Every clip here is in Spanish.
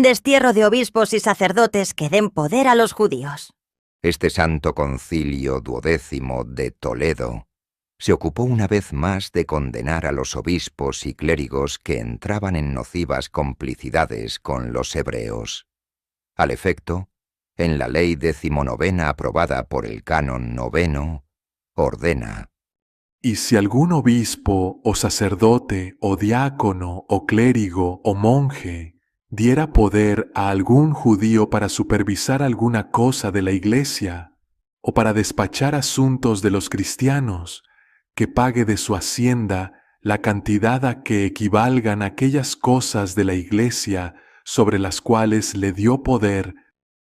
Destierro de obispos y sacerdotes que den poder a los judíos. Este Santo Concilio Duodécimo de Toledo se ocupó una vez más de condenar a los obispos y clérigos que entraban en nocivas complicidades con los hebreos. Al efecto, en la ley 19ª aprobada por el Canon 9, ordena: y si algún obispo o sacerdote o diácono o clérigo o monje diera poder a algún judío para supervisar alguna cosa de la iglesia o para despachar asuntos de los cristianos, que pague de su hacienda la cantidad a que equivalgan aquellas cosas de la iglesia sobre las cuales le dio poder,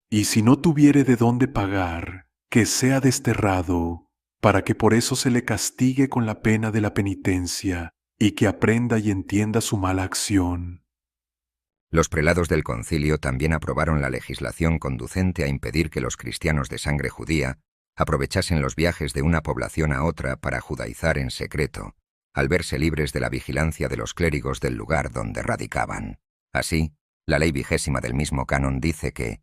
y si no tuviere de dónde pagar, que sea desterrado, para que por eso se le castigue con la pena de la penitencia, y que aprenda y entienda su mala acción. Los prelados del concilio también aprobaron la legislación conducente a impedir que los cristianos de sangre judía aprovechasen los viajes de una población a otra para judaizar en secreto, al verse libres de la vigilancia de los clérigos del lugar donde radicaban. Así, la ley 20 del mismo canon dice que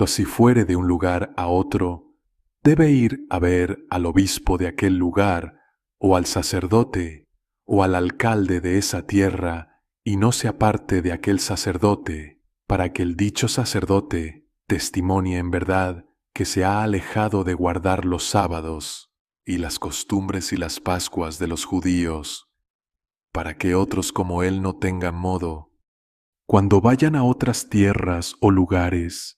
si fuere de un lugar a otro, debe ir a ver al obispo de aquel lugar, o al sacerdote, o al alcalde de esa tierra, y no se aparte de aquel sacerdote, para que el dicho sacerdote testimonie en verdad que se ha alejado de guardar los sábados y las costumbres y las pascuas de los judíos, para que otros como él no tengan modo, cuando vayan a otras tierras o lugares,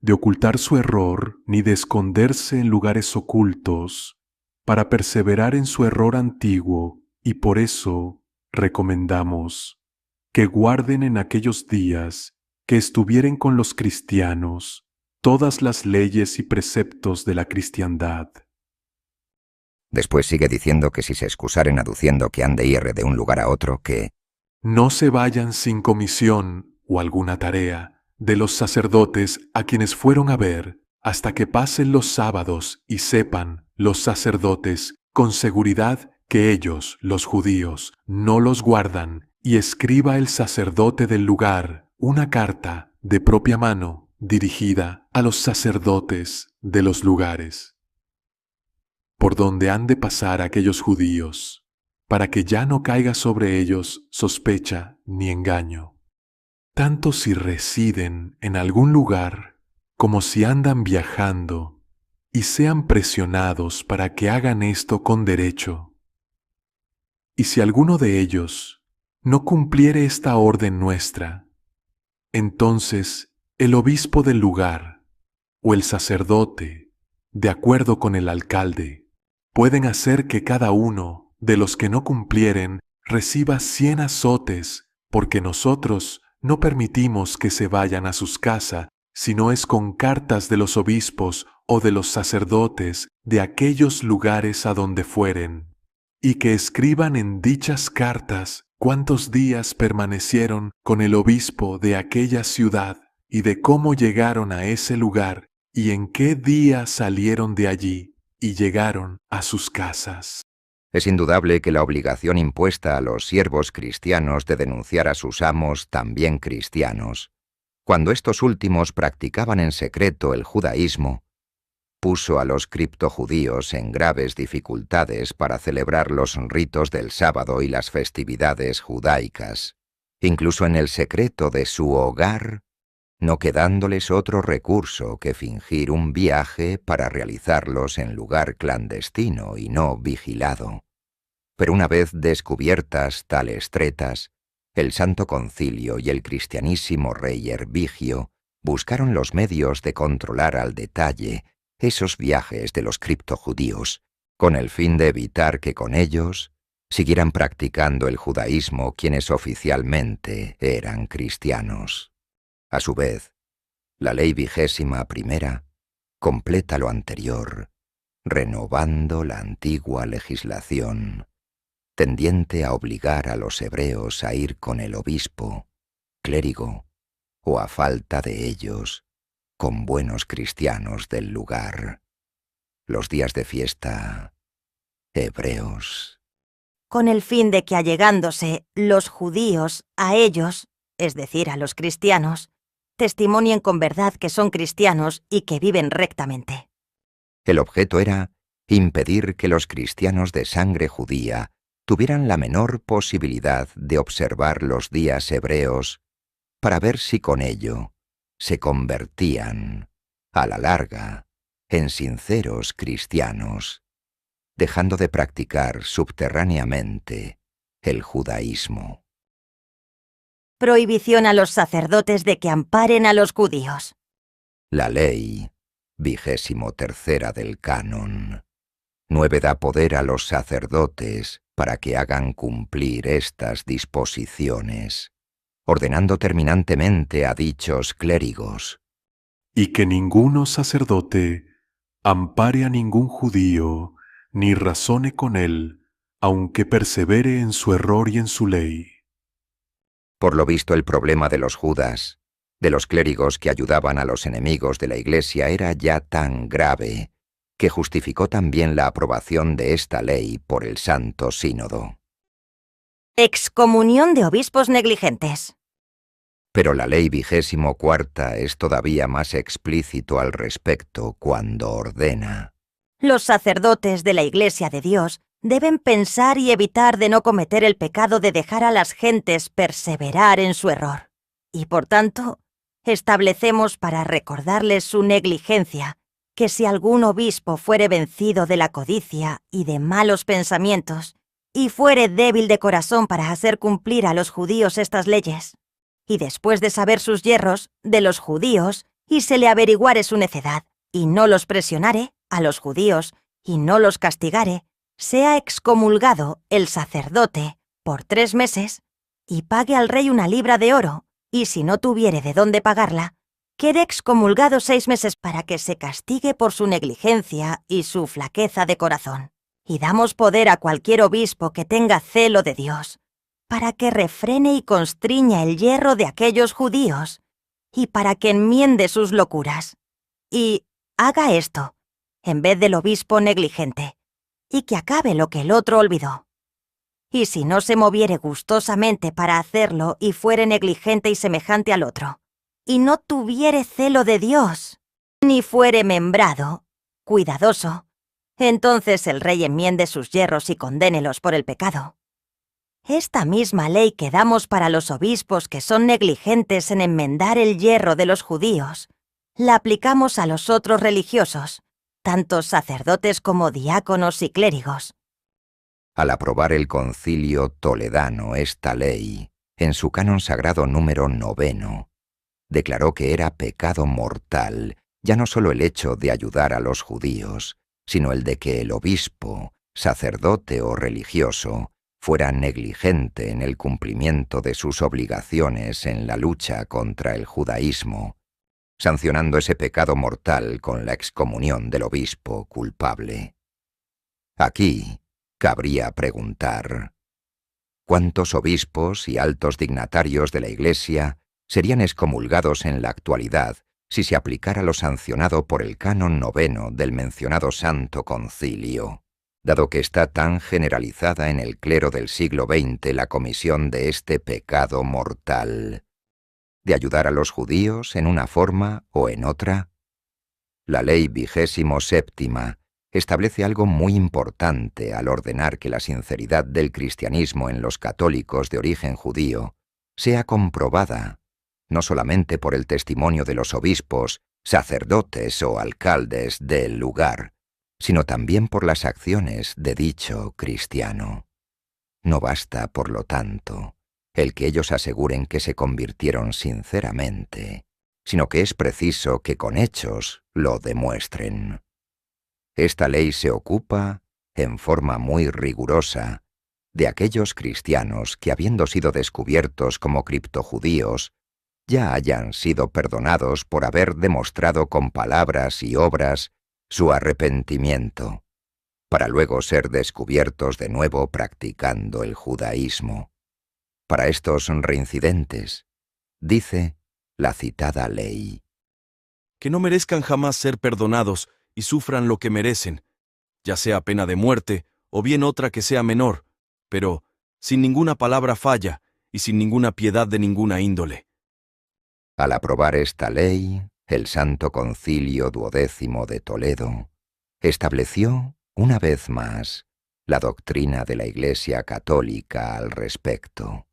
de ocultar su error ni de esconderse en lugares ocultos, para perseverar en su error antiguo, y por eso recomendamos que guarden en aquellos días que estuvieren con los cristianos todas las leyes y preceptos de la cristiandad. Después sigue diciendo que si se excusaren aduciendo que han de ir de un lugar a otro, que no se vayan sin comisión o alguna tarea de los sacerdotes a quienes fueron a ver, hasta que pasen los sábados y sepan los sacerdotes con seguridad que ellos, los judíos, no los guardan, y escriba el sacerdote del lugar una carta de propia mano dirigida a los sacerdotes de los lugares, por donde han de pasar aquellos judíos, para que ya no caiga sobre ellos sospecha ni engaño, tanto si residen en algún lugar como si andan viajando, y sean presionados para que hagan esto con derecho. Y si alguno de ellos no cumpliere esta orden nuestra, entonces el obispo del lugar o el sacerdote, de acuerdo con el alcalde, pueden hacer que cada uno de los que no cumplieren reciba 100 azotes, porque nosotros no permitimos que se vayan a sus casas, sino es con cartas de los obispos o de los sacerdotes de aquellos lugares a donde fueren, y que escriban en dichas cartas cuántos días permanecieron con el obispo de aquella ciudad, y de cómo llegaron a ese lugar, y en qué día salieron de allí, y llegaron a sus casas. es indudable que la obligación impuesta a los siervos cristianos de denunciar a sus amos también cristianos, cuando estos últimos practicaban en secreto el judaísmo, puso a los criptojudíos en graves dificultades para celebrar los ritos del sábado y las festividades judaicas, incluso en el secreto de su hogar, no quedándoles otro recurso que fingir un viaje para realizarlos en lugar clandestino y no vigilado. Pero una vez descubiertas tales tretas, el Santo Concilio y el cristianísimo rey Hervigio buscaron los medios de controlar al detalle esos viajes de los criptojudíos, con el fin de evitar que con ellos siguieran practicando el judaísmo quienes oficialmente eran cristianos. A su vez, la ley 21ª completa lo anterior, renovando la antigua legislación, tendiente a obligar a los hebreos a ir con el obispo, clérigo, o a falta de ellos, con buenos cristianos del lugar. Los días de fiesta hebreos. Con el fin de que allegándose los judíos a ellos, es decir, a los cristianos, testimonien con verdad que son cristianos y que viven rectamente. El objeto era impedir que los cristianos de sangre judía tuvieran la menor posibilidad de observar los días hebreos para ver si con ello se convertían, a la larga, en sinceros cristianos, dejando de practicar subterráneamente el judaísmo. Prohibición a los sacerdotes de que amparen a los judíos. La ley 23ª del canon 9 da poder a los sacerdotes para que hagan cumplir estas disposiciones, ordenando terminantemente a dichos clérigos: y que ninguno sacerdote ampare a ningún judío, ni razone con él, aunque persevere en su error y en su ley. Por lo visto, el problema de los judas, de los clérigos que ayudaban a los enemigos de la Iglesia, era ya tan grave que justificó también la aprobación de esta ley por el Santo Sínodo. Excomunión de obispos negligentes. Pero la ley 24ª es todavía más explícito al respecto cuando ordena: Los sacerdotes de la Iglesia de Dios deben pensar y evitar de no cometer el pecado de dejar a las gentes perseverar en su error. Y por tanto, establecemos para recordarles su negligencia, que si algún obispo fuere vencido de la codicia y de malos pensamientos, y fuere débil de corazón para hacer cumplir a los judíos estas leyes, y después de saber sus yerros de los judíos, y se le averiguare su necedad, y no los presionare, a los judíos, y no los castigare, sea excomulgado el sacerdote por 3 meses, y pague al rey 1 libra de oro, y si no tuviere de dónde pagarla, quede excomulgado 6 meses para que se castigue por su negligencia y su flaqueza de corazón. Y damos poder a cualquier obispo que tenga celo de Dios, para que refrene y constriña el yerro de aquellos judíos, y para que enmiende sus locuras. Y haga esto, en vez del obispo negligente, y que acabe lo que el otro olvidó. Y si no se moviere gustosamente para hacerlo y fuere negligente y semejante al otro, y no tuviere celo de Dios, ni fuere membrado, cuidadoso, entonces el rey enmiende sus yerros y condénelos por el pecado. Esta misma ley que damos para los obispos que son negligentes en enmendar el yerro de los judíos, la aplicamos a los otros religiosos, tanto sacerdotes como diáconos y clérigos. Al aprobar el Concilio Toledano esta ley, en su canon sagrado número 9, declaró que era pecado mortal ya no solo el hecho de ayudar a los judíos, sino el de que el obispo, sacerdote o religioso fuera negligente en el cumplimiento de sus obligaciones en la lucha contra el judaísmo, sancionando ese pecado mortal con la excomunión del obispo culpable. Aquí cabría preguntar: ¿cuántos obispos y altos dignatarios de la Iglesia serían excomulgados en la actualidad si se aplicara lo sancionado por el canon 9 del mencionado Santo Concilio, dado que está tan generalizada en el clero del siglo XX la comisión de este pecado mortal, de ayudar a los judíos en una forma o en otra? La ley 27ª establece algo muy importante al ordenar que la sinceridad del cristianismo en los católicos de origen judío sea comprobada no solamente por el testimonio de los obispos, sacerdotes o alcaldes del lugar, sino también por las acciones de dicho cristiano. No basta, por lo tanto, el que ellos aseguren que se convirtieron sinceramente, sino que es preciso que con hechos lo demuestren. Esta ley se ocupa, en forma muy rigurosa, de aquellos cristianos que, habiendo sido descubiertos como criptojudíos, ya hayan sido perdonados por haber demostrado con palabras y obras su arrepentimiento, para luego ser descubiertos de nuevo practicando el judaísmo. Para estos reincidentes, dice la citada ley: que no merezcan jamás ser perdonados y sufran lo que merecen, ya sea pena de muerte o bien otra que sea menor, pero sin ninguna palabra falla y sin ninguna piedad de ninguna índole. Al aprobar esta ley, el Santo Concilio Duodécimo de Toledo estableció, una vez más, la doctrina de la Iglesia Católica al respecto,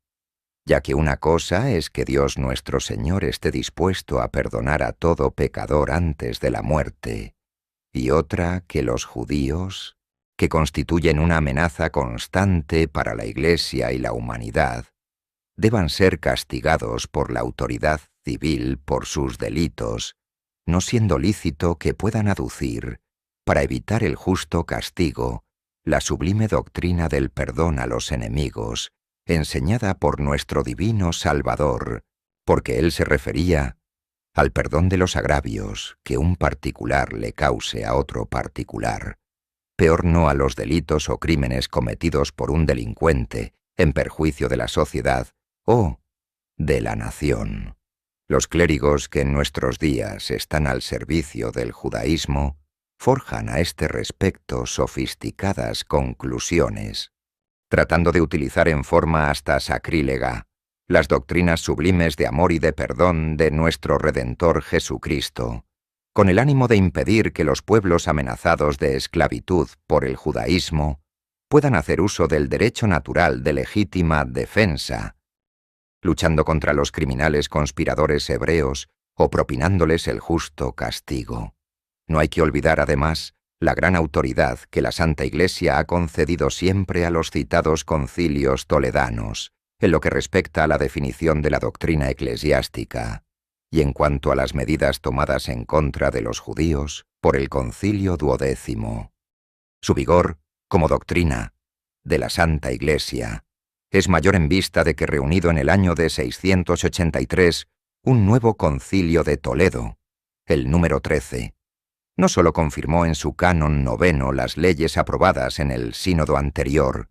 ya que una cosa es que Dios nuestro Señor esté dispuesto a perdonar a todo pecador antes de la muerte, y otra que los judíos, que constituyen una amenaza constante para la Iglesia y la humanidad, deban ser castigados por la autoridad civil por sus delitos, no siendo lícito que puedan aducir, para evitar el justo castigo, la sublime doctrina del perdón a los enemigos, enseñada por nuestro divino Salvador, porque él se refería al perdón de los agravios que un particular le cause a otro particular, peor no a los delitos o crímenes cometidos por un delincuente en perjuicio de la sociedad o de la nación. Los clérigos que en nuestros días están al servicio del judaísmo forjan a este respecto sofisticadas conclusiones, tratando de utilizar en forma hasta sacrílega las doctrinas sublimes de amor y de perdón de nuestro Redentor Jesucristo, con el ánimo de impedir que los pueblos amenazados de esclavitud por el judaísmo puedan hacer uso del derecho natural de legítima defensa, luchando contra los criminales conspiradores hebreos o propinándoles el justo castigo. No hay que olvidar, además, la gran autoridad que la Santa Iglesia ha concedido siempre a los citados concilios toledanos, en lo que respecta a la definición de la doctrina eclesiástica, y en cuanto a las medidas tomadas en contra de los judíos por el Concilio Duodécimo. Su vigor, como doctrina, de la Santa Iglesia, es mayor en vista de que reunido en el año de 683 un nuevo concilio de Toledo, el número 13, no sólo confirmó en su canon 9 las leyes aprobadas en el sínodo anterior,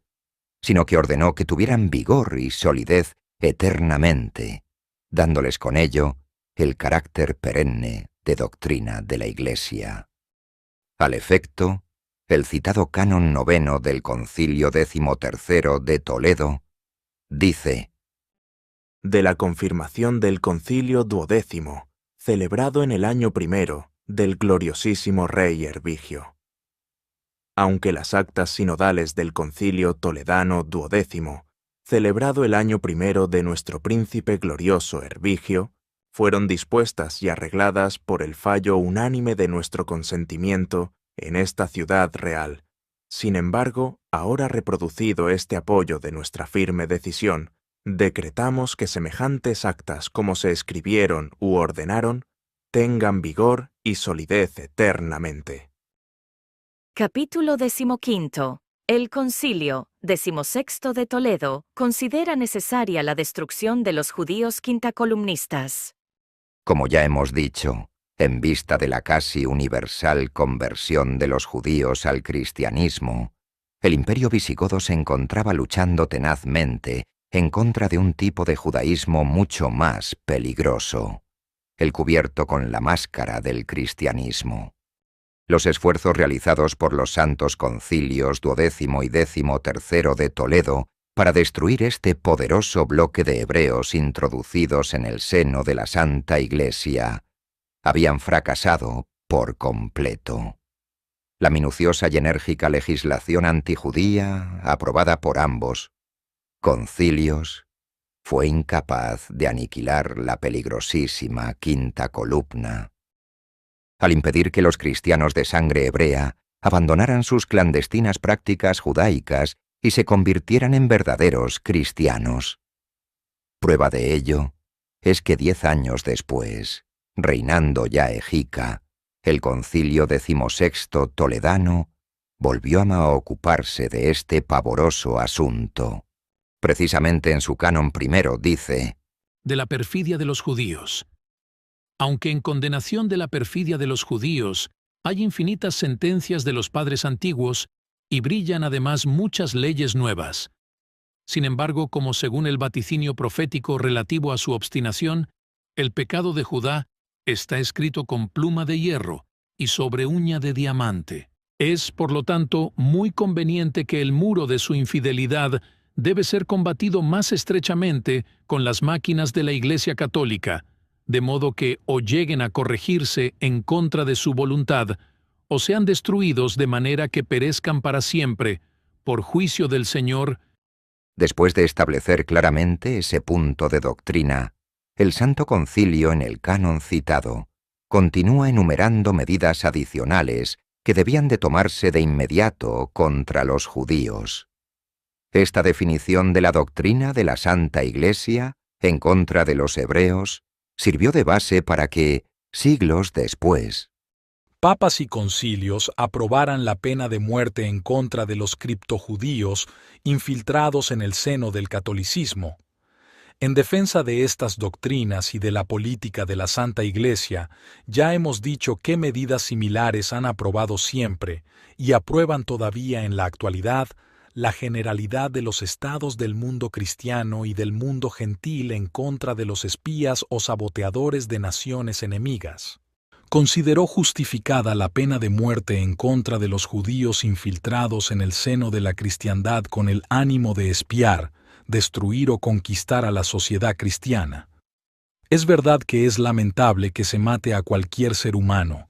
sino que ordenó que tuvieran vigor y solidez eternamente, dándoles con ello el carácter perenne de doctrina de la Iglesia. Al efecto, el citado canon 9 del Concilio 13 de Toledo dice: de la confirmación del Concilio Duodécimo, celebrado en el año 1 del gloriosísimo rey Hervigio. Aunque las actas sinodales del Concilio Toledano Duodécimo, celebrado el año 1 de nuestro príncipe glorioso Hervigio, fueron dispuestas y arregladas por el fallo unánime de nuestro consentimiento en esta ciudad real. Sin embargo, ahora reproducido este apoyo de nuestra firme decisión, decretamos que semejantes actas como se escribieron u ordenaron, tengan vigor y solidez eternamente. Capítulo 15. El Concilio 16 de Toledo considera necesaria la destrucción de los judíos quintacolumnistas. Como ya hemos dicho, en vista de la casi universal conversión de los judíos al cristianismo, el imperio visigodo se encontraba luchando tenazmente en contra de un tipo de judaísmo mucho más peligroso, el cubierto con la máscara del cristianismo. Los esfuerzos realizados por los santos concilios Duodécimo y 13 de Toledo para destruir este poderoso bloque de hebreos introducidos en el seno de la Santa Iglesia habían fracasado por completo. La minuciosa y enérgica legislación antijudía, aprobada por ambos concilios, fue incapaz de aniquilar la peligrosísima quinta columna. Al impedir que los cristianos de sangre hebrea abandonaran sus clandestinas prácticas judaicas y se convirtieran en verdaderos cristianos. Prueba de ello es que 10 años después, reinando ya Egica, el Concilio 16 toledano volvió a ocuparse de este pavoroso asunto. Precisamente en su canon 1 dice: de la perfidia de los judíos. Aunque en condenación de la perfidia de los judíos hay infinitas sentencias de los padres antiguos y brillan además muchas leyes nuevas. Sin embargo, como según el vaticinio profético relativo a su obstinación, el pecado de Judá está escrito con pluma de hierro y sobre uña de diamante. Es, por lo tanto, muy conveniente que el muro de su infidelidad debe ser combatido más estrechamente con las máquinas de la Iglesia Católica, de modo que o lleguen a corregirse en contra de su voluntad, o sean destruidos de manera que perezcan para siempre, por juicio del Señor. Después de establecer claramente ese punto de doctrina, el Santo Concilio en el canon citado continúa enumerando medidas adicionales que debían de tomarse de inmediato contra los judíos. Esta definición de la doctrina de la Santa Iglesia en contra de los hebreos sirvió de base para que, siglos después, papas y concilios aprobaran la pena de muerte en contra de los criptojudíos infiltrados en el seno del catolicismo. En defensa de estas doctrinas y de la política de la Santa Iglesia, ya hemos dicho qué medidas similares han aprobado siempre y aprueban todavía en la actualidad la generalidad de los estados del mundo cristiano y del mundo gentil en contra de los espías o saboteadores de naciones enemigas. Consideró justificada la pena de muerte en contra de los judíos infiltrados en el seno de la cristiandad con el ánimo de espiar, destruir o conquistar a la sociedad cristiana. Es verdad que es lamentable que se mate a cualquier ser humano,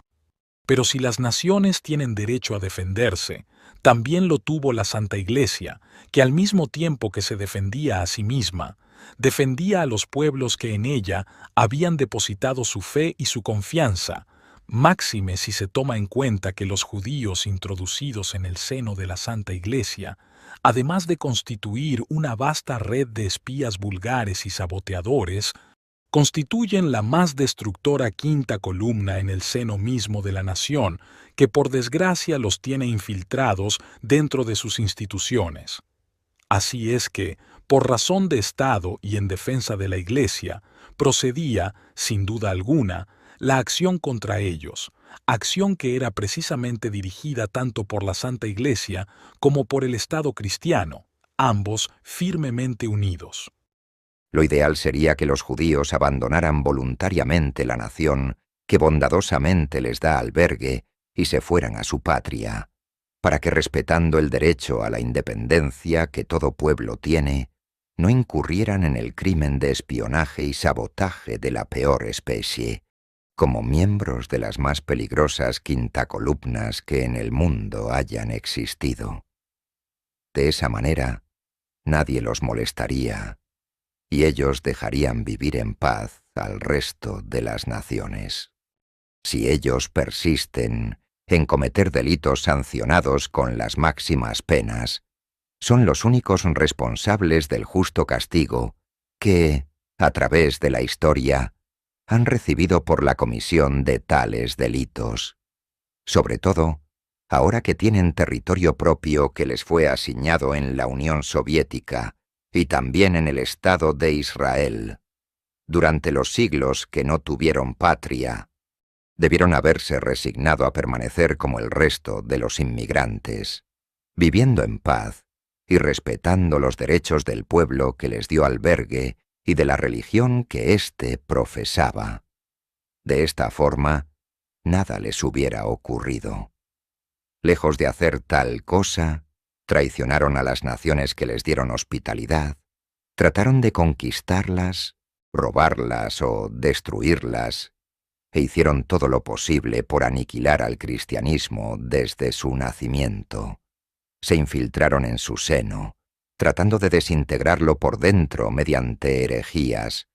pero si las naciones tienen derecho a defenderse, también lo tuvo la Santa Iglesia, que al mismo tiempo que se defendía a sí misma, defendía a los pueblos que en ella habían depositado su fe y su confianza, máxime si se toma en cuenta que los judíos introducidos en el seno de la Santa Iglesia, además de constituir una vasta red de espías vulgares y saboteadores, constituyen la más destructora quinta columna en el seno mismo de la nación, que por desgracia los tiene infiltrados dentro de sus instituciones. Así es que, por razón de Estado y en defensa de la Iglesia, procedía, sin duda alguna, la acción contra ellos, acción que era precisamente dirigida tanto por la Santa Iglesia como por el Estado cristiano, ambos firmemente unidos. Lo ideal sería que los judíos abandonaran voluntariamente la nación que bondadosamente les da albergue y se fueran a su patria, para que respetando el derecho a la independencia que todo pueblo tiene, no incurrieran en el crimen de espionaje y sabotaje de la peor especie, como miembros de las más peligrosas quintacolumnas que en el mundo hayan existido. De esa manera, nadie los molestaría, y ellos dejarían vivir en paz al resto de las naciones. Si ellos persisten en cometer delitos sancionados con las máximas penas, son los únicos responsables del justo castigo que, a través de la historia, han recibido por la comisión de tales delitos. Sobre todo, ahora que tienen territorio propio que les fue asignado en la Unión Soviética y también en el Estado de Israel. Durante los siglos que no tuvieron patria, debieron haberse resignado a permanecer como el resto de los inmigrantes, viviendo en paz y respetando los derechos del pueblo que les dio albergue y de la religión que éste profesaba. De esta forma, nada les hubiera ocurrido. Lejos de hacer tal cosa, traicionaron a las naciones que les dieron hospitalidad, trataron de conquistarlas, robarlas o destruirlas, e hicieron todo lo posible por aniquilar al cristianismo desde su nacimiento. Se infiltraron en su seno, tratando de desintegrarlo por dentro mediante herejías.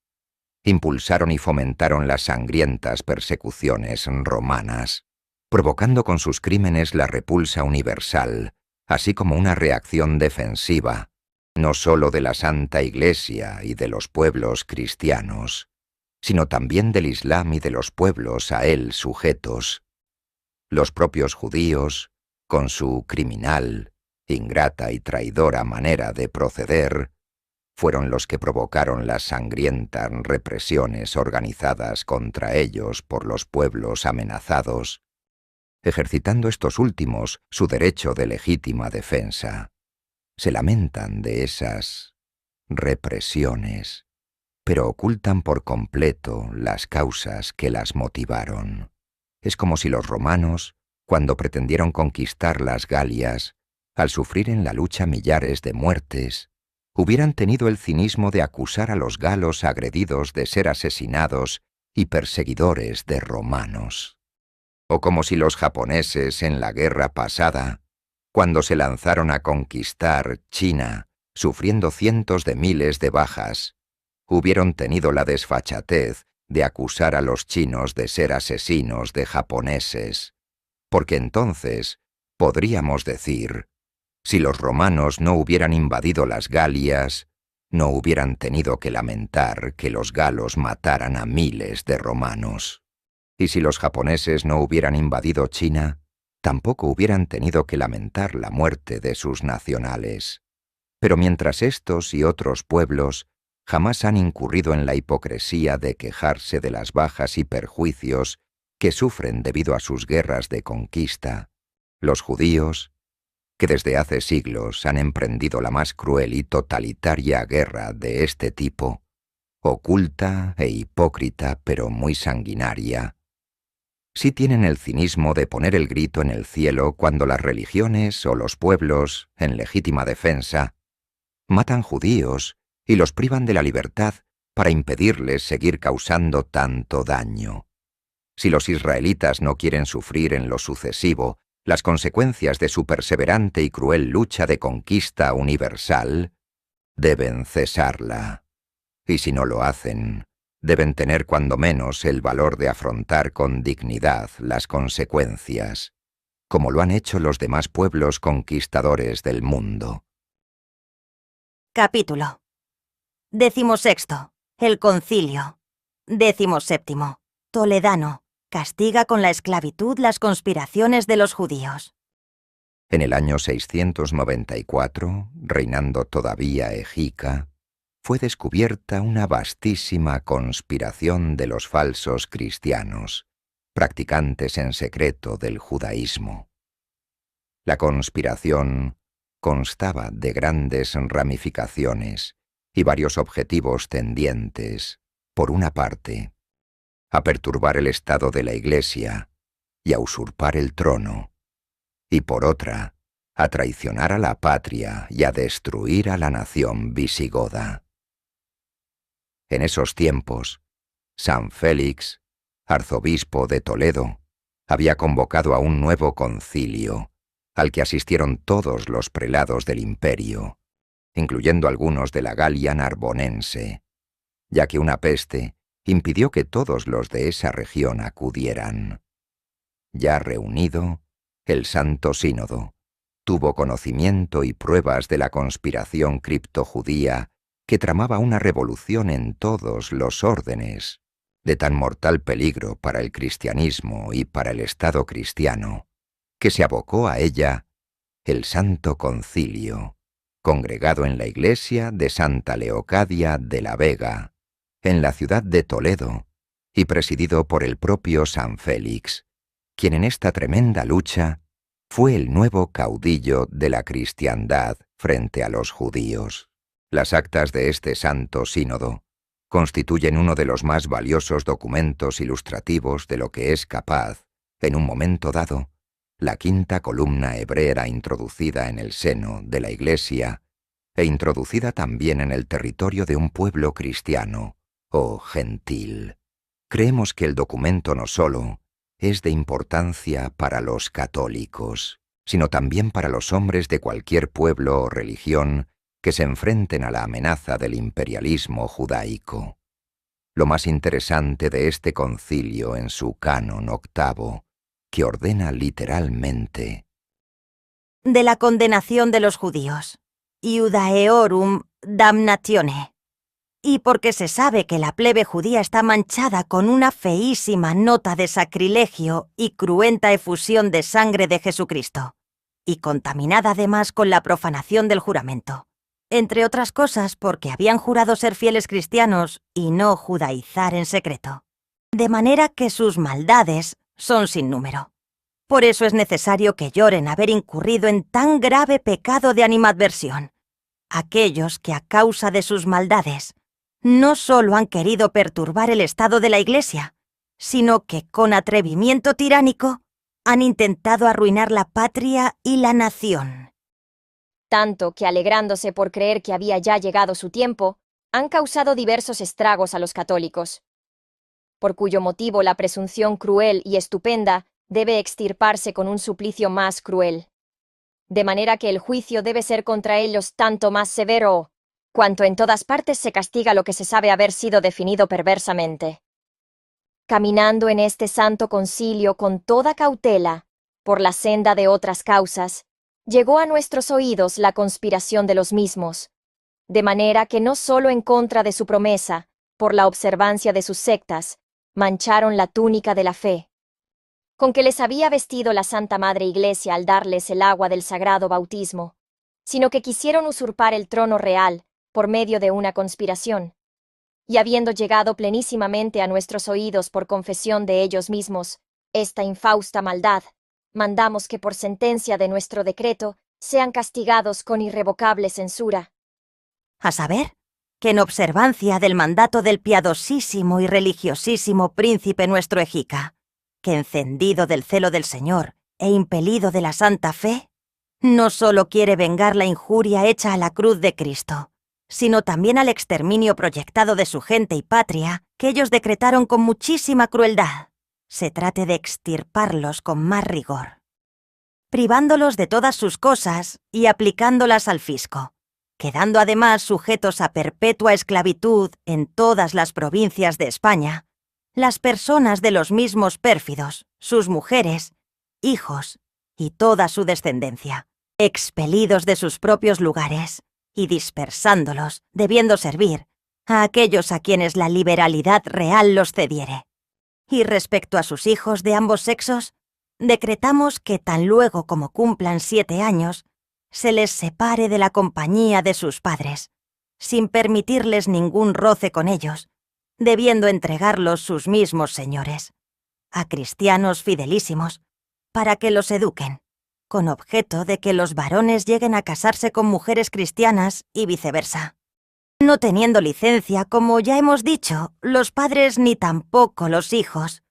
Impulsaron y fomentaron las sangrientas persecuciones romanas, provocando con sus crímenes la repulsa universal, así como una reacción defensiva, no sólo de la Santa Iglesia y de los pueblos cristianos, sino también del Islam y de los pueblos a él sujetos. Los propios judíos, con su criminal, ingrata y traidora manera de proceder, fueron los que provocaron las sangrientas represiones organizadas contra ellos por los pueblos amenazados, ejercitando estos últimos su derecho de legítima defensa. Se lamentan de esas represiones, pero ocultan por completo las causas que las motivaron. Es como si los romanos, cuando pretendieron conquistar las Galias, al sufrir en la lucha millares de muertes, hubieran tenido el cinismo de acusar a los galos agredidos de ser asesinados y perseguidores de romanos. O como si los japoneses en la guerra pasada, cuando se lanzaron a conquistar China, sufriendo cientos de miles de bajas, hubieron tenido la desfachatez de acusar a los chinos de ser asesinos de japoneses, porque entonces podríamos decir, si los romanos no hubieran invadido las Galias, no hubieran tenido que lamentar que los galos mataran a miles de romanos. Y si los japoneses no hubieran invadido China, tampoco hubieran tenido que lamentar la muerte de sus nacionales. Pero mientras estos y otros pueblos jamás han incurrido en la hipocresía de quejarse de las bajas y perjuicios que sufren debido a sus guerras de conquista, los judíos, que desde hace siglos han emprendido la más cruel y totalitaria guerra de este tipo, oculta e hipócrita pero muy sanguinaria, sí tienen el cinismo de poner el grito en el cielo cuando las religiones o los pueblos, en legítima defensa, matan judíos y los privan de la libertad para impedirles seguir causando tanto daño. Si los israelitas no quieren sufrir en lo sucesivo las consecuencias de su perseverante y cruel lucha de conquista universal, deben cesarla. Y si no lo hacen, deben tener cuando menos el valor de afrontar con dignidad las consecuencias, como lo han hecho los demás pueblos conquistadores del mundo. Capítulo 16. El Concilio. 17. Toledano. Castiga con la esclavitud las conspiraciones de los judíos. En el año 694, reinando todavía Egica, fue descubierta una vastísima conspiración de los falsos cristianos, practicantes en secreto del judaísmo. La conspiración constaba de grandes ramificaciones y varios objetivos tendientes, por una parte, a perturbar el estado de la Iglesia y a usurpar el trono, y por otra, a traicionar a la patria y a destruir a la nación visigoda. En esos tiempos, San Félix, arzobispo de Toledo, había convocado a un nuevo concilio, al que asistieron todos los prelados del imperio, incluyendo algunos de la Galia narbonense, ya que una peste impidió que todos los de esa región acudieran. Ya reunido, el Santo Sínodo tuvo conocimiento y pruebas de la conspiración criptojudía que tramaba una revolución en todos los órdenes, de tan mortal peligro para el cristianismo y para el Estado cristiano, que se abocó a ella el Santo Concilio, congregado en la iglesia de Santa Leocadia de la Vega, en la ciudad de Toledo, y presidido por el propio San Félix, quien en esta tremenda lucha fue el nuevo caudillo de la cristiandad frente a los judíos. Las actas de este santo sínodo constituyen uno de los más valiosos documentos ilustrativos de lo que es capaz, en un momento dado, la quinta columna hebrea introducida en el seno de la Iglesia e introducida también en el territorio de un pueblo cristiano o gentil. Creemos que el documento no solo es de importancia para los católicos, sino también para los hombres de cualquier pueblo o religión que se enfrenten a la amenaza del imperialismo judaico. Lo más interesante de este concilio en su canon octavo, que ordena literalmente: de la condenación de los judíos, Iudaeorum damnatione, y porque se sabe que la plebe judía está manchada con una feísima nota de sacrilegio y cruenta efusión de sangre de Jesucristo, y contaminada además con la profanación del juramento, entre otras cosas porque habían jurado ser fieles cristianos y no judaizar en secreto, de manera que sus maldades son sin número. Por eso es necesario que lloren haber incurrido en tan grave pecado de animadversión, aquellos que a causa de sus maldades no solo han querido perturbar el estado de la Iglesia, sino que con atrevimiento tiránico han intentado arruinar la patria y la nación. Tanto que, alegrándose por creer que había ya llegado su tiempo, han causado diversos estragos a los católicos. por cuyo motivo la presunción cruel y estupenda debe extirparse con un suplicio más cruel. De manera que el juicio debe ser contra ellos tanto más severo, cuanto en todas partes se castiga lo que se sabe haber sido definido perversamente. Caminando en este santo concilio con toda cautela, por la senda de otras causas, llegó a nuestros oídos la conspiración de los mismos, de manera que no solo en contra de su promesa, por la observancia de sus sectas, mancharon la túnica de la fe, con que les había vestido la Santa Madre Iglesia al darles el agua del sagrado bautismo, sino que quisieron usurpar el trono real por medio de una conspiración. Y habiendo llegado plenísimamente a nuestros oídos por confesión de ellos mismos esta infausta maldad, mandamos que por sentencia de nuestro decreto sean castigados con irrevocable censura. A saber, que en observancia del mandato del piadosísimo y religiosísimo príncipe nuestro Egica, que encendido del celo del Señor e impelido de la santa fe, no solo quiere vengar la injuria hecha a la cruz de Cristo, sino también al exterminio proyectado de su gente y patria, que ellos decretaron con muchísima crueldad, se trate de extirparlos con más rigor, privándolos de todas sus cosas y aplicándolas al fisco, quedando además sujetos a perpetua esclavitud en todas las provincias de España, las personas de los mismos pérfidos, sus mujeres, hijos y toda su descendencia, expelidos de sus propios lugares y dispersándolos, debiendo servir a aquellos a quienes la liberalidad real los cediere. Y respecto a sus hijos de ambos sexos, decretamos que tan luego como cumplan 7 años, se les separe de la compañía de sus padres, sin permitirles ningún roce con ellos, debiendo entregarlos sus mismos señores, a cristianos fidelísimos, para que los eduquen, con objeto de que los varones lleguen a casarse con mujeres cristianas y viceversa. No teniendo licencia, como ya hemos dicho, los padres ni tampoco los hijos,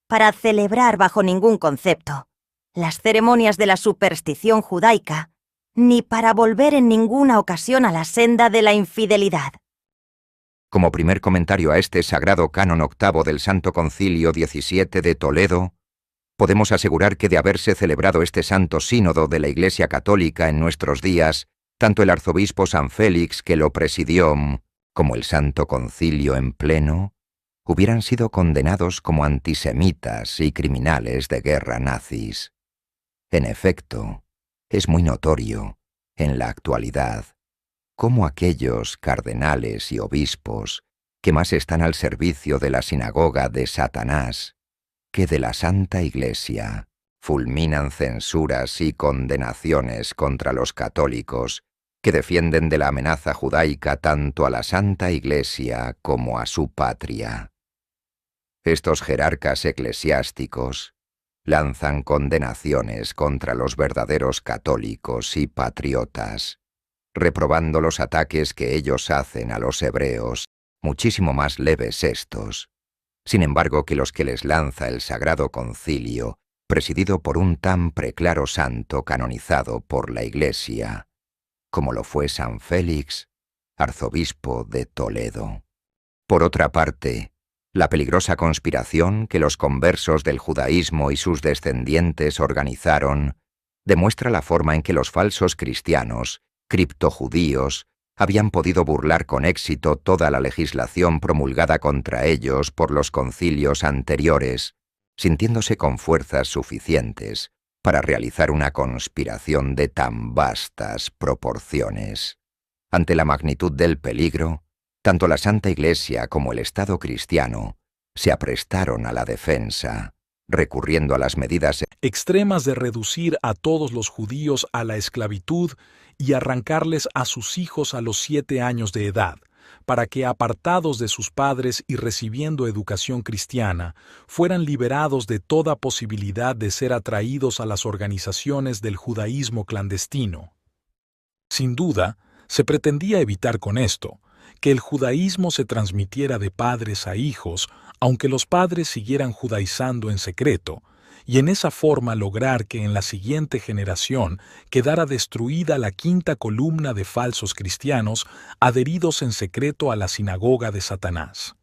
para celebrar bajo ningún concepto las ceremonias de la superstición judaica, ni para volver en ninguna ocasión a la senda de la infidelidad. Como primer comentario a este sagrado canon octavo del Santo Concilio XVII de Toledo, podemos asegurar que de haberse celebrado este santo sínodo de la Iglesia Católica en nuestros días, tanto el arzobispo San Félix, que lo presidió, como el Santo Concilio en pleno, hubieran sido condenados como antisemitas y criminales de guerra nazis. En efecto, es muy notorio, en la actualidad, cómo aquellos cardenales y obispos que más están al servicio de la sinagoga de Satanás que de la Santa Iglesia fulminan censuras y condenaciones contra los católicos que defienden de la amenaza judaica tanto a la Santa Iglesia como a su patria. Estos jerarcas eclesiásticos lanzan condenaciones contra los verdaderos católicos y patriotas, reprobando los ataques que ellos hacen a los hebreos, muchísimo más leves estos, sin embargo que los que les lanza el Sagrado Concilio, presidido por un tan preclaro santo canonizado por la Iglesia, como lo fue San Félix, arzobispo de Toledo. Por otra parte, la peligrosa conspiración que los conversos del judaísmo y sus descendientes organizaron demuestra la forma en que los falsos cristianos, criptojudíos, habían podido burlar con éxito toda la legislación promulgada contra ellos por los concilios anteriores, sintiéndose con fuerzas suficientes para realizar una conspiración de tan vastas proporciones. Ante la magnitud del peligro, tanto la Santa Iglesia como el Estado cristiano se aprestaron a la defensa, recurriendo a las medidas extremas de reducir a todos los judíos a la esclavitud y arrancarles a sus hijos a los 7 años de edad, para que, apartados de sus padres y recibiendo educación cristiana, fueran liberados de toda posibilidad de ser atraídos a las organizaciones del judaísmo clandestino. Sin duda, se pretendía evitar con esto que el judaísmo se transmitiera de padres a hijos, aunque los padres siguieran judaizando en secreto, y en esa forma lograr que en la siguiente generación quedara destruida la quinta columna de falsos cristianos adheridos en secreto a la sinagoga de Satanás.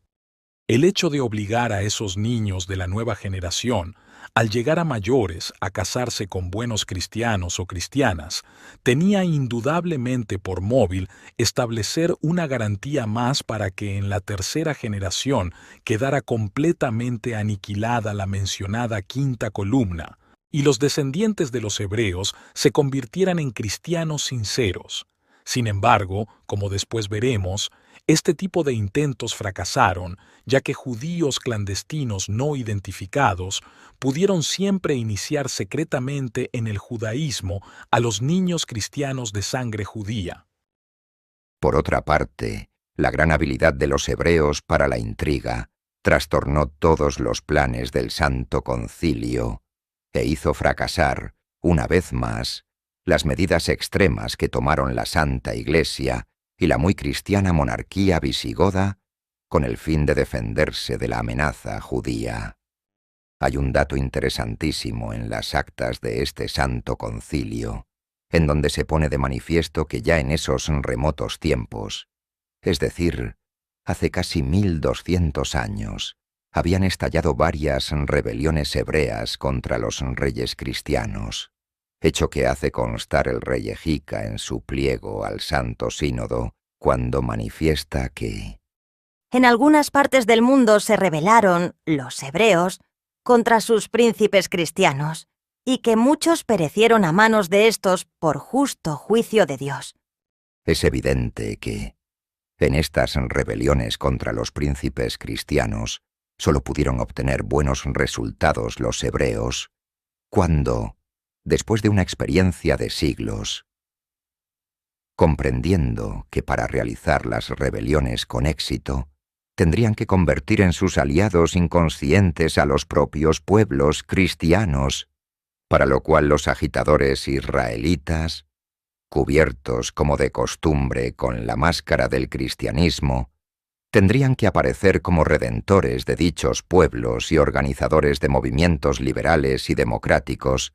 El hecho de obligar a esos niños de la nueva generación, al llegar a mayores, a casarse con buenos cristianos o cristianas, tenía indudablemente por móvil establecer una garantía más para que en la tercera generación quedara completamente aniquilada la mencionada quinta columna, y los descendientes de los hebreos se convirtieran en cristianos sinceros. Sin embargo, como después veremos, este tipo de intentos fracasaron, ya que judíos clandestinos no identificados pudieron siempre iniciar secretamente en el judaísmo a los niños cristianos de sangre judía. Por otra parte, la gran habilidad de los hebreos para la intriga trastornó todos los planes del Santo Concilio e hizo fracasar, una vez más, las medidas extremas que tomaron la Santa Iglesia y la muy cristiana monarquía visigoda con el fin de defenderse de la amenaza judía. Hay un dato interesantísimo en las actas de este Santo Concilio, en donde se pone de manifiesto que ya en esos remotos tiempos, es decir, hace casi 1200 años, habían estallado varias rebeliones hebreas contra los reyes cristianos, hecho que hace constar el rey Egica en su pliego al Santo Sínodo, cuando manifiesta que en algunas partes del mundo se rebelaron los hebreos contra sus príncipes cristianos, y que muchos perecieron a manos de estos por justo juicio de Dios. es evidente que, en estas rebeliones contra los príncipes cristianos, solo pudieron obtener buenos resultados los hebreos, cuando, después de una experiencia de siglos, comprendiendo que para realizar las rebeliones con éxito, tendrían que convertir en sus aliados inconscientes a los propios pueblos cristianos, para lo cual los agitadores israelitas, cubiertos como de costumbre con la máscara del cristianismo, tendrían que aparecer como redentores de dichos pueblos y organizadores de movimientos liberales y democráticos,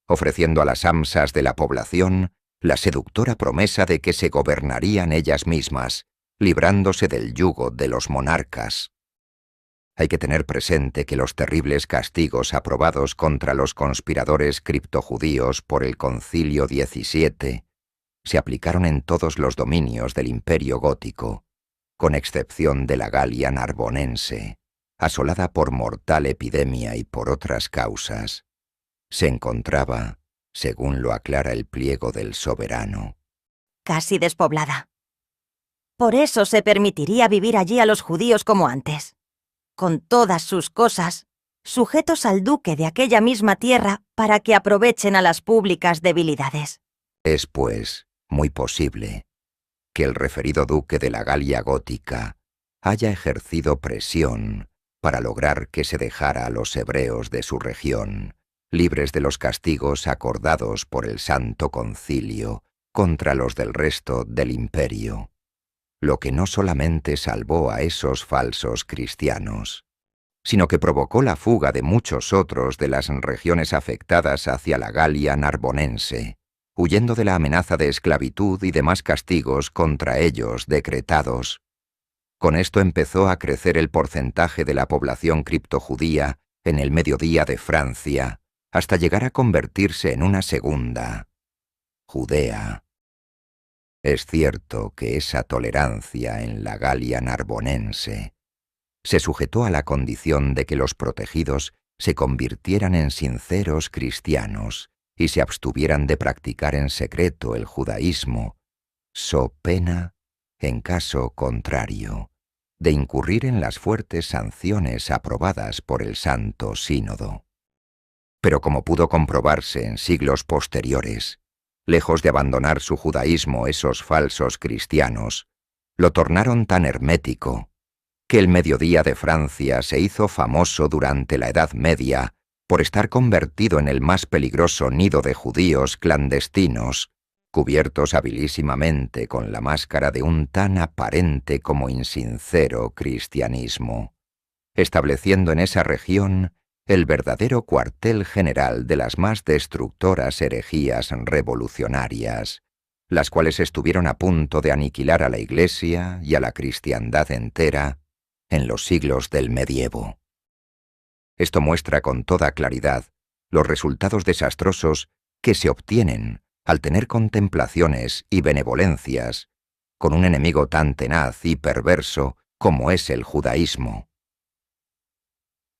ofreciendo a las AMSAs de la población la seductora promesa de que se gobernarían ellas mismas, librándose del yugo de los monarcas. Hay que tener presente que los terribles castigos aprobados contra los conspiradores criptojudíos por el Concilio XVII se aplicaron en todos los dominios del Imperio Gótico, con excepción de la Galia Narbonense, asolada por mortal epidemia y por otras causas. Se encontraba, según lo aclara el pliego del soberano, casi despoblada. Por eso se permitiría vivir allí a los judíos como antes, con todas sus cosas, sujetos al duque de aquella misma tierra para que aprovechen a las públicas debilidades. Es, pues, muy posible que el referido duque de la Galia Gótica haya ejercido presión para lograr que se dejara a los hebreos de su región, libres de los castigos acordados por el Santo Concilio contra los del resto del imperio, lo que no solamente salvó a esos falsos cristianos, sino que provocó la fuga de muchos otros de las regiones afectadas hacia la Galia Narbonense, huyendo de la amenaza de esclavitud y demás castigos contra ellos decretados. Con esto empezó a crecer el porcentaje de la población criptojudía en el mediodía de Francia, hasta llegar a convertirse en una segunda, Judea. Es cierto que esa tolerancia en la Galia Narbonense se sujetó a la condición de que los protegidos se convirtieran en sinceros cristianos y se abstuvieran de practicar en secreto el judaísmo, so pena, en caso contrario, de incurrir en las fuertes sanciones aprobadas por el Santo Sínodo. Pero como pudo comprobarse en siglos posteriores, lejos de abandonar su judaísmo esos falsos cristianos, lo tornaron tan hermético que el mediodía de Francia se hizo famoso durante la Edad Media por estar convertido en el más peligroso nido de judíos clandestinos, cubiertos habilísimamente con la máscara de un tan aparente como insincero cristianismo, estableciendo en esa región el verdadero cuartel general de las más destructoras herejías revolucionarias, las cuales estuvieron a punto de aniquilar a la Iglesia y a la cristiandad entera, en los siglos del medievo. Esto muestra con toda claridad los resultados desastrosos que se obtienen al tener contemplaciones y benevolencias con un enemigo tan tenaz y perverso como es el judaísmo.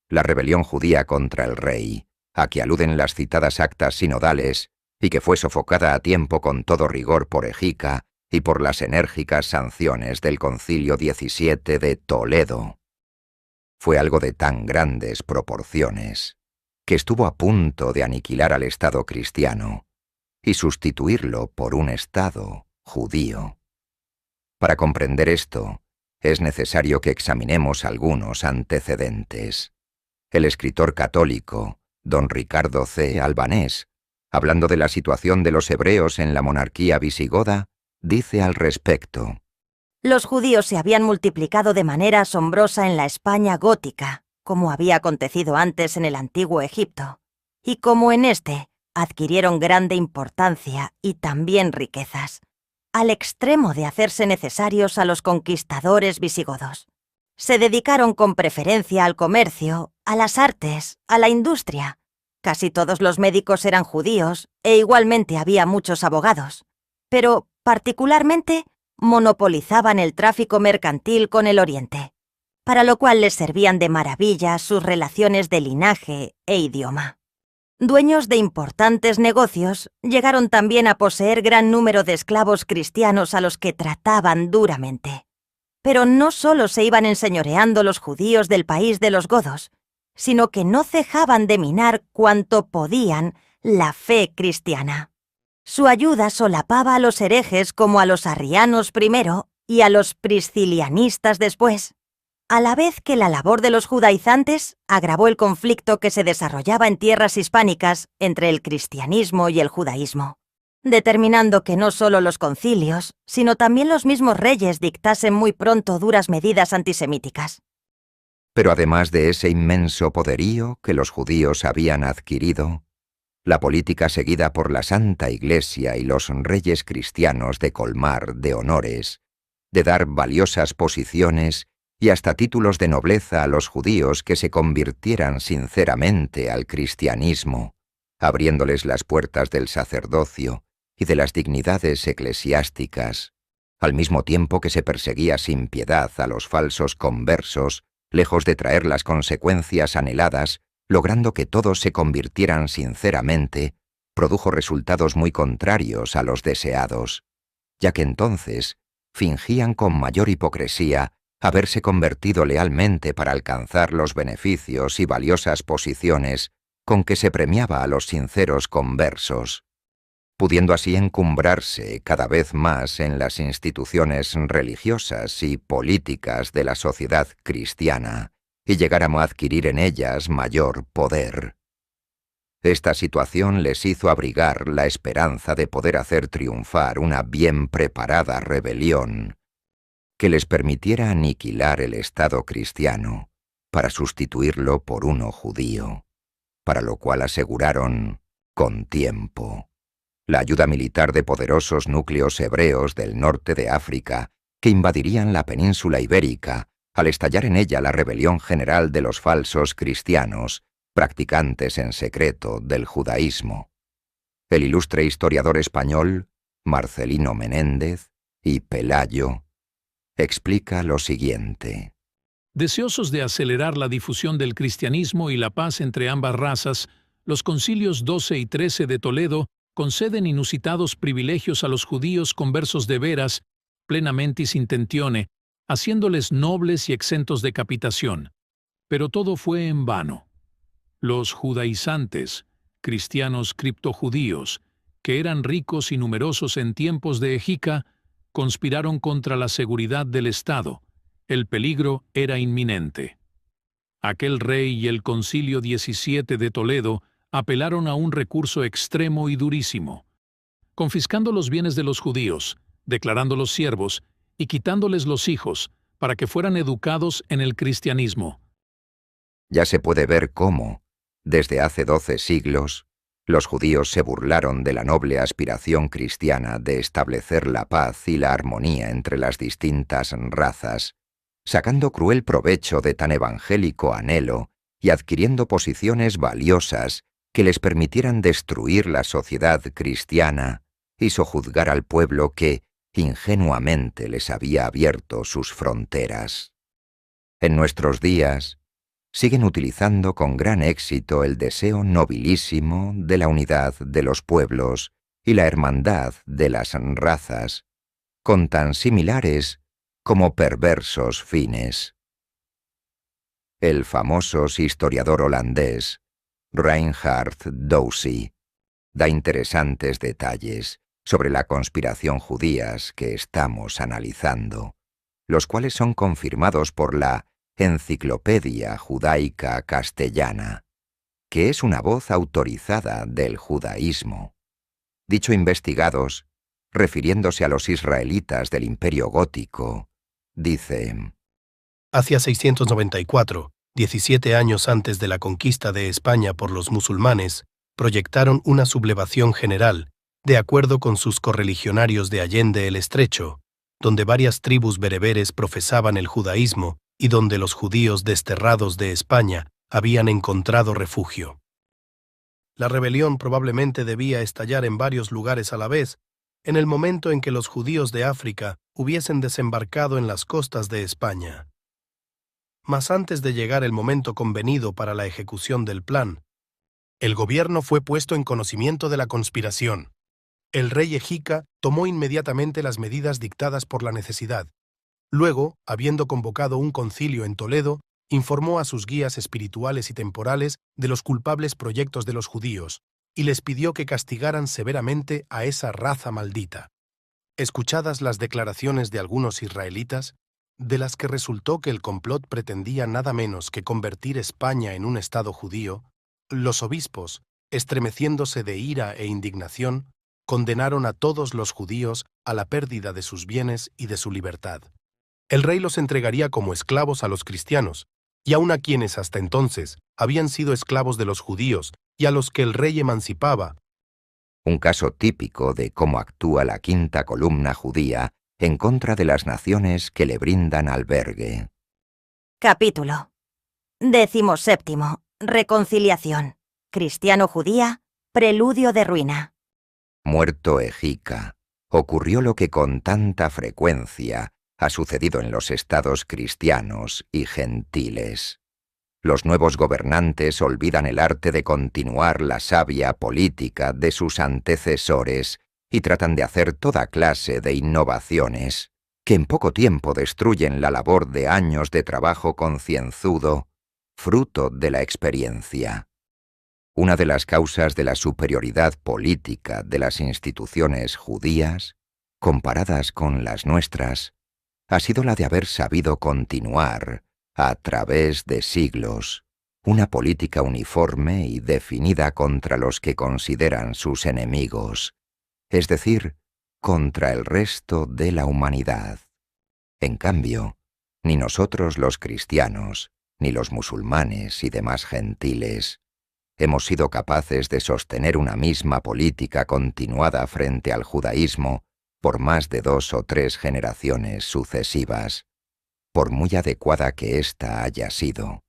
La rebelión judía contra el rey, a que aluden las citadas actas sinodales, y que fue sofocada a tiempo con todo rigor por Egica y por las enérgicas sanciones del Concilio XVII de Toledo, fue algo de tan grandes proporciones que estuvo a punto de aniquilar al Estado cristiano y sustituirlo por un Estado judío. Para comprender esto, es necesario que examinemos algunos antecedentes. El escritor católico, don Ricardo C. Albanés, hablando de la situación de los hebreos en la monarquía visigoda, dice al respecto: Los judíos se habían multiplicado de manera asombrosa en la España gótica, como había acontecido antes en el antiguo Egipto, y como en este, adquirieron grande importancia y también riquezas, al extremo de hacerse necesarios a los conquistadores visigodos. Se dedicaron con preferencia al comercio, a las artes, a la industria. Casi todos los médicos eran judíos e igualmente había muchos abogados, pero particularmente monopolizaban el tráfico mercantil con el Oriente, para lo cual les servían de maravilla sus relaciones de linaje e idioma. Dueños de importantes negocios, llegaron también a poseer gran número de esclavos cristianos a los que trataban duramente. Pero no solo se iban enseñoreando los judíos del país de los godos, sino que no cejaban de minar cuanto podían la fe cristiana. Su ayuda solapaba a los herejes como a los arrianos primero y a los priscilianistas después, a la vez que la labor de los judaizantes agravó el conflicto que se desarrollaba en tierras hispánicas entre el cristianismo y el judaísmo, determinando que no solo los concilios, sino también los mismos reyes dictasen muy pronto duras medidas antisemíticas. Pero además de ese inmenso poderío que los judíos habían adquirido, la política seguida por la Santa Iglesia y los reyes cristianos de colmar de honores, de dar valiosas posiciones y hasta títulos de nobleza a los judíos que se convirtieran sinceramente al cristianismo, abriéndoles las puertas del sacerdocio y de las dignidades eclesiásticas, al mismo tiempo que se perseguía sin piedad a los falsos conversos, lejos de traer las consecuencias anheladas, logrando que todos se convirtieran sinceramente, produjo resultados muy contrarios a los deseados, ya que entonces fingían con mayor hipocresía haberse convertido lealmente para alcanzar los beneficios y valiosas posiciones con que se premiaba a los sinceros conversos, pudiendo así encumbrarse cada vez más en las instituciones religiosas y políticas de la sociedad cristiana y llegar a adquirir en ellas mayor poder. Esta situación les hizo abrigar la esperanza de poder hacer triunfar una bien preparada rebelión que les permitiera aniquilar el Estado cristiano para sustituirlo por uno judío, para lo cual aseguraron, con tiempo, la ayuda militar de poderosos núcleos hebreos del norte de África que invadirían la península ibérica al estallar en ella la rebelión general de los falsos cristianos, practicantes en secreto del judaísmo. El ilustre historiador español, Marcelino Menéndez y Pelayo, explica lo siguiente. Deseosos de acelerar la difusión del cristianismo y la paz entre ambas razas, los concilios 12 y 13 de Toledo conceden inusitados privilegios a los judíos conversos de veras, plenaменtis intentione, haciéndoles nobles y exentos de capitación. Pero todo fue en vano. Los judaizantes, cristianos criptojudíos, que eran ricos y numerosos en tiempos de Egica, conspiraron contra la seguridad del Estado. El peligro era inminente. Aquel rey y el Concilio 17 de Toledo apelaron a un recurso extremo y durísimo, confiscando los bienes de los judíos, declarándolos siervos y quitándoles los hijos para que fueran educados en el cristianismo. Ya se puede ver cómo, desde hace 12 siglos, los judíos se burlaron de la noble aspiración cristiana de establecer la paz y la armonía entre las distintas razas, sacando cruel provecho de tan evangélico anhelo y adquiriendo posiciones valiosas que les permitieran destruir la sociedad cristiana y sojuzgar al pueblo que ingenuamente les había abierto sus fronteras. En nuestros días, siguen utilizando con gran éxito el deseo nobilísimo de la unidad de los pueblos y la hermandad de las razas, con tan similares como perversos fines. El famoso historiador holandés Reinhard Dowsey da interesantes detalles sobre la conspiración judías que estamos analizando, los cuales son confirmados por la Enciclopedia Judaica Castellana, que es una voz autorizada del judaísmo. Dicho investigados, refiriéndose a los israelitas del Imperio Gótico, dice: hacia 694, 17 años antes de la conquista de España por los musulmanes, proyectaron una sublevación general, de acuerdo con sus correligionarios de Allende el Estrecho, donde varias tribus bereberes profesaban el judaísmo y donde los judíos desterrados de España habían encontrado refugio. La rebelión probablemente debía estallar en varios lugares a la vez, en el momento en que los judíos de África hubiesen desembarcado en las costas de España. Mas antes de llegar el momento convenido para la ejecución del plan, el gobierno fue puesto en conocimiento de la conspiración. El rey Egica tomó inmediatamente las medidas dictadas por la necesidad. Luego, habiendo convocado un concilio en Toledo, informó a sus guías espirituales y temporales de los culpables proyectos de los judíos, y les pidió que castigaran severamente a esa raza maldita. Escuchadas las declaraciones de algunos israelitas, de las que resultó que el complot pretendía nada menos que convertir España en un estado judío, los obispos, estremeciéndose de ira e indignación, condenaron a todos los judíos a la pérdida de sus bienes y de su libertad. El rey los entregaría como esclavos a los cristianos, y aun a quienes hasta entonces habían sido esclavos de los judíos y a los que el rey emancipaba. Un caso típico de cómo actúa la quinta columna judía en contra de las naciones que le brindan albergue. Capítulo 17. Reconciliación. Cristiano-judía. Preludio de ruina. Muerto Egica, ocurrió lo que con tanta frecuencia ha sucedido en los estados cristianos y gentiles. Los nuevos gobernantes olvidan el arte de continuar la sabia política de sus antecesores y tratan de hacer toda clase de innovaciones, que en poco tiempo destruyen la labor de años de trabajo concienzudo, fruto de la experiencia. Una de las causas de la superioridad política de las instituciones judías, comparadas con las nuestras, ha sido la de haber sabido continuar, a través de siglos, una política uniforme y definida contra los que consideran sus enemigos, es decir, contra el resto de la humanidad. En cambio, ni nosotros los cristianos, ni los musulmanes y demás gentiles, hemos sido capaces de sostener una misma política continuada frente al judaísmo por más de 2 o 3 generaciones sucesivas, por muy adecuada que ésta haya sido,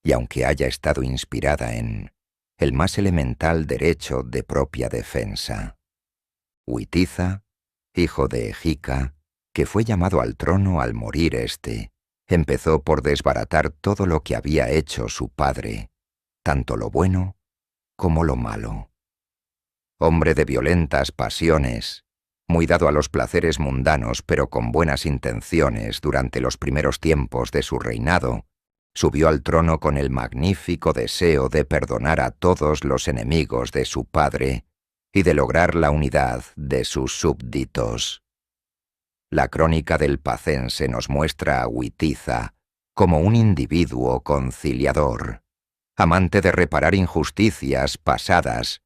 y aunque haya estado inspirada en el más elemental derecho de propia defensa. Witiza, hijo de Egica, que fue llamado al trono al morir éste, empezó por desbaratar todo lo que había hecho su padre, tanto lo bueno como lo malo. Hombre de violentas pasiones, muy dado a los placeres mundanos pero con buenas intenciones durante los primeros tiempos de su reinado, subió al trono con el magnífico deseo de perdonar a todos los enemigos de su padre y de lograr la unidad de sus súbditos. La crónica del Pacense nos muestra a Witiza como un individuo conciliador, amante de reparar injusticias pasadas,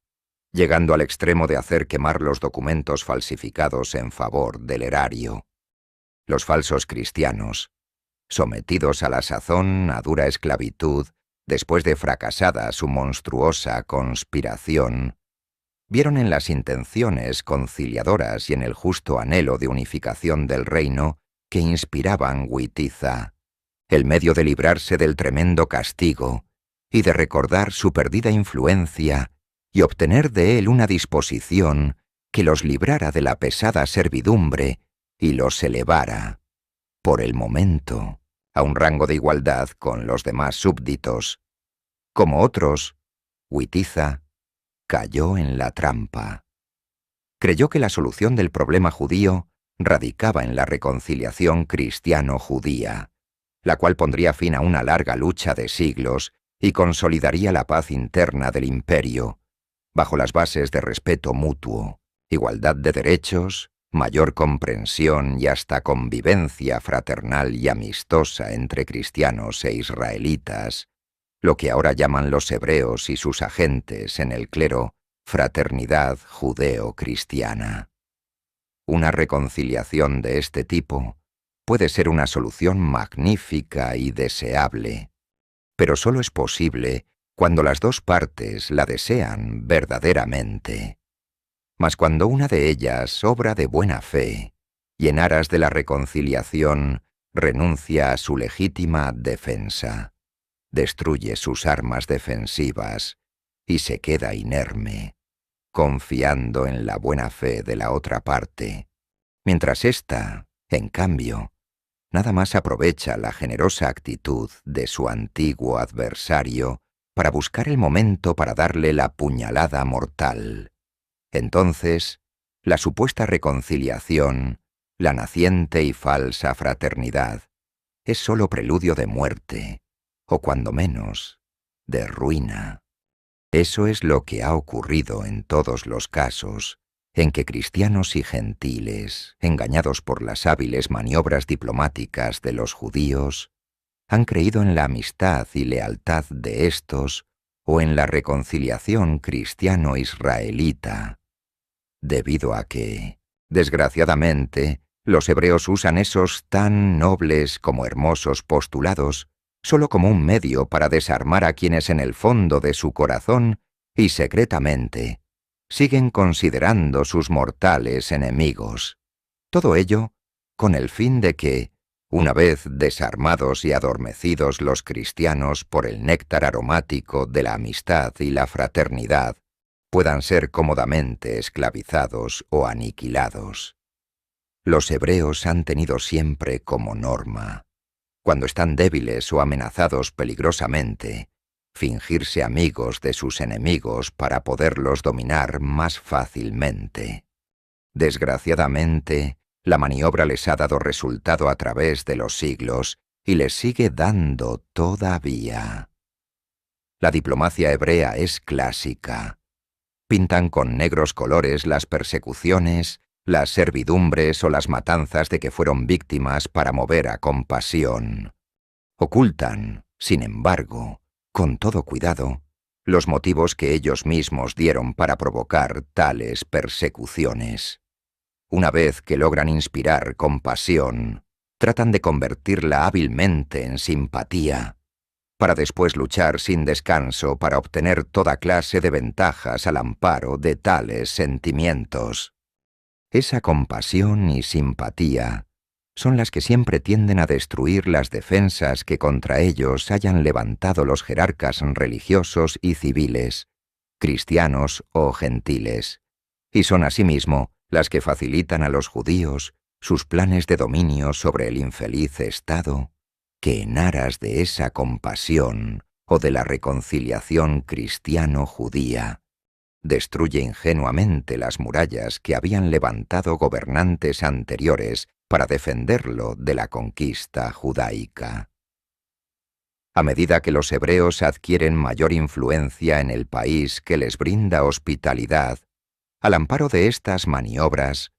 llegando al extremo de hacer quemar los documentos falsificados en favor del erario. Los falsos cristianos, sometidos a la sazón a dura esclavitud después de fracasada su monstruosa conspiración, vieron en las intenciones conciliadoras y en el justo anhelo de unificación del reino que inspiraban Witiza el medio de librarse del tremendo castigo y de recordar su perdida influencia y obtener de él una disposición que los librara de la pesada servidumbre y los elevara, por el momento, a un rango de igualdad con los demás súbditos. Como otros, Witiza cayó en la trampa. Creyó que la solución del problema judío radicaba en la reconciliación cristiano-judía, la cual pondría fin a una larga lucha de siglos y consolidaría la paz interna del imperio, bajo las bases de respeto mutuo, igualdad de derechos, mayor comprensión y hasta convivencia fraternal y amistosa entre cristianos e israelitas, lo que ahora llaman los hebreos y sus agentes en el clero fraternidad judeo-cristiana. Una reconciliación de este tipo puede ser una solución magnífica y deseable, pero solo es posible cuando las dos partes la desean verdaderamente. Mas cuando una de ellas obra de buena fe y en aras de la reconciliación renuncia a su legítima defensa, destruye sus armas defensivas y se queda inerme, confiando en la buena fe de la otra parte, mientras ésta, en cambio, nada más aprovecha la generosa actitud de su antiguo adversario para buscar el momento para darle la puñalada mortal. Entonces, la supuesta reconciliación, la naciente y falsa fraternidad, es sólo preludio de muerte, o cuando menos, de ruina. Eso es lo que ha ocurrido en todos los casos en que cristianos y gentiles, engañados por las hábiles maniobras diplomáticas de los judíos, han creído en la amistad y lealtad de éstos o en la reconciliación cristiano-israelita, debido a que, desgraciadamente, los hebreos usan esos tan nobles como hermosos postulados solo como un medio para desarmar a quienes en el fondo de su corazón y secretamente siguen considerando sus mortales enemigos. Todo ello con el fin de que, una vez desarmados y adormecidos los cristianos por el néctar aromático de la amistad y la fraternidad, puedan ser cómodamente esclavizados o aniquilados. Los hebreos han tenido siempre como norma, cuando están débiles o amenazados peligrosamente, fingirse amigos de sus enemigos para poderlos dominar más fácilmente. Desgraciadamente, la maniobra les ha dado resultado a través de los siglos y les sigue dando todavía. La diplomacia hebrea es clásica. Pintan con negros colores las persecuciones, las servidumbres o las matanzas de que fueron víctimas para mover a compasión. Ocultan, sin embargo, con todo cuidado, los motivos que ellos mismos dieron para provocar tales persecuciones. Una vez que logran inspirar compasión, tratan de convertirla hábilmente en simpatía, para después luchar sin descanso para obtener toda clase de ventajas al amparo de tales sentimientos. Esa compasión y simpatía son las que siempre tienden a destruir las defensas que contra ellos hayan levantado los jerarcas religiosos y civiles, cristianos o gentiles, y son asimismo las que facilitan a los judíos sus planes de dominio sobre el infeliz Estado, que en aras de esa compasión o de la reconciliación cristiano-judía, destruye ingenuamente las murallas que habían levantado gobernantes anteriores para defenderlo de la conquista judaica. A medida que los hebreos adquieren mayor influencia en el país que les brinda hospitalidad, al amparo de estas maniobras,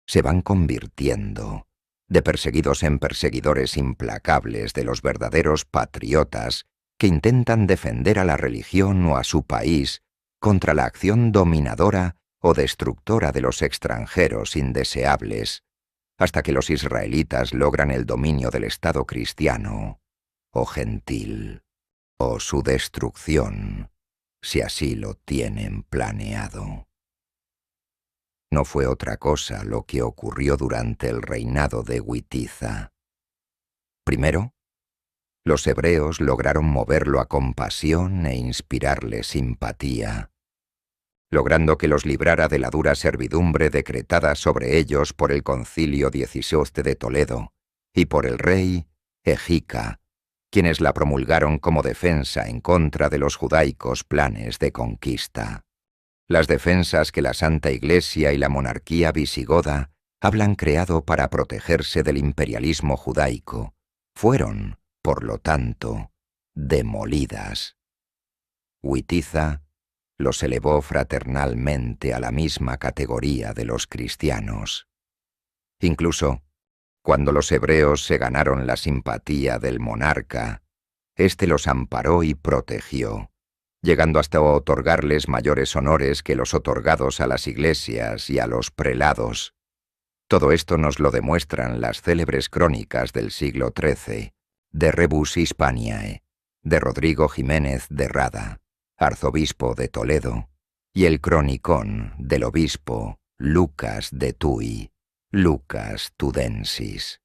se van convirtiendo, de perseguidos en perseguidores implacables de los verdaderos patriotas que intentan defender a la religión o a su país contra la acción dominadora o destructora de los extranjeros indeseables, hasta que los israelitas logran el dominio del Estado cristiano o gentil, o su destrucción, si así lo tienen planeado. No fue otra cosa lo que ocurrió durante el reinado de Witiza. Primero, Los hebreos lograron moverlo a compasión e inspirarle simpatía, logrando que los librara de la dura servidumbre decretada sobre ellos por el Concilio XVII de Toledo y por el rey Egica, quienes la promulgaron como defensa en contra de los judaicos planes de conquista. Las defensas que la Santa Iglesia y la monarquía visigoda habían creado para protegerse del imperialismo judaico fueron, por lo tanto, demolidas. Witiza los elevó fraternalmente a la misma categoría de los cristianos. Incluso, cuando los hebreos se ganaron la simpatía del monarca, éste los amparó y protegió, llegando hasta otorgarles mayores honores que los otorgados a las iglesias y a los prelados. Todo esto nos lo demuestran las célebres crónicas del siglo XIII, de Rebus Hispaniae, de Rodrigo Jiménez de Rada, arzobispo de Toledo, y el cronicón del obispo Lucas de Tui, Lucas Tudensis.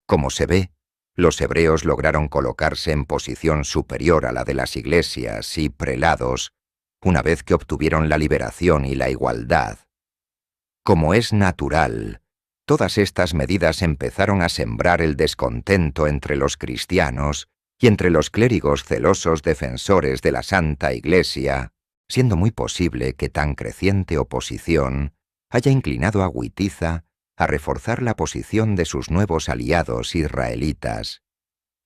Como se ve, los hebreos lograron colocarse en posición superior a la de las iglesias y prelados una vez que obtuvieron la liberación y la igualdad. Como es natural, todas estas medidas empezaron a sembrar el descontento entre los cristianos y entre los clérigos celosos defensores de la Santa Iglesia, siendo muy posible que tan creciente oposición haya inclinado a Witiza a reforzar la posición de sus nuevos aliados israelitas.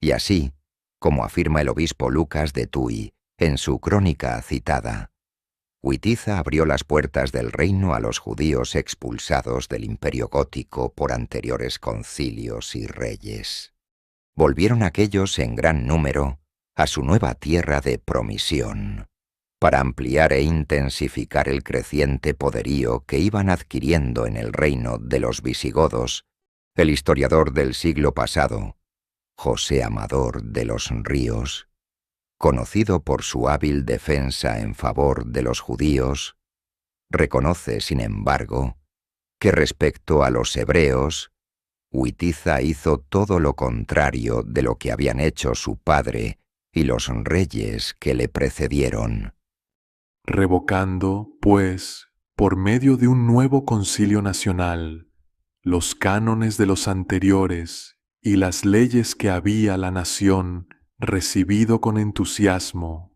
Y así, como afirma el obispo Lucas de Tui en su crónica citada, Witiza abrió las puertas del reino a los judíos expulsados del Imperio Gótico por anteriores concilios y reyes. Volvieron aquellos en gran número a su nueva tierra de promisión, para ampliar e intensificar el creciente poderío que iban adquiriendo en el reino de los visigodos. El historiador del siglo pasado, José Amador de los Ríos, conocido por su hábil defensa en favor de los judíos, reconoce, sin embargo, que respecto a los hebreos, Witiza hizo todo lo contrario de lo que habían hecho su padre y los reyes que le precedieron. Revocando, pues, por medio de un nuevo concilio nacional, los cánones de los anteriores y las leyes que había la nación recibido con entusiasmo,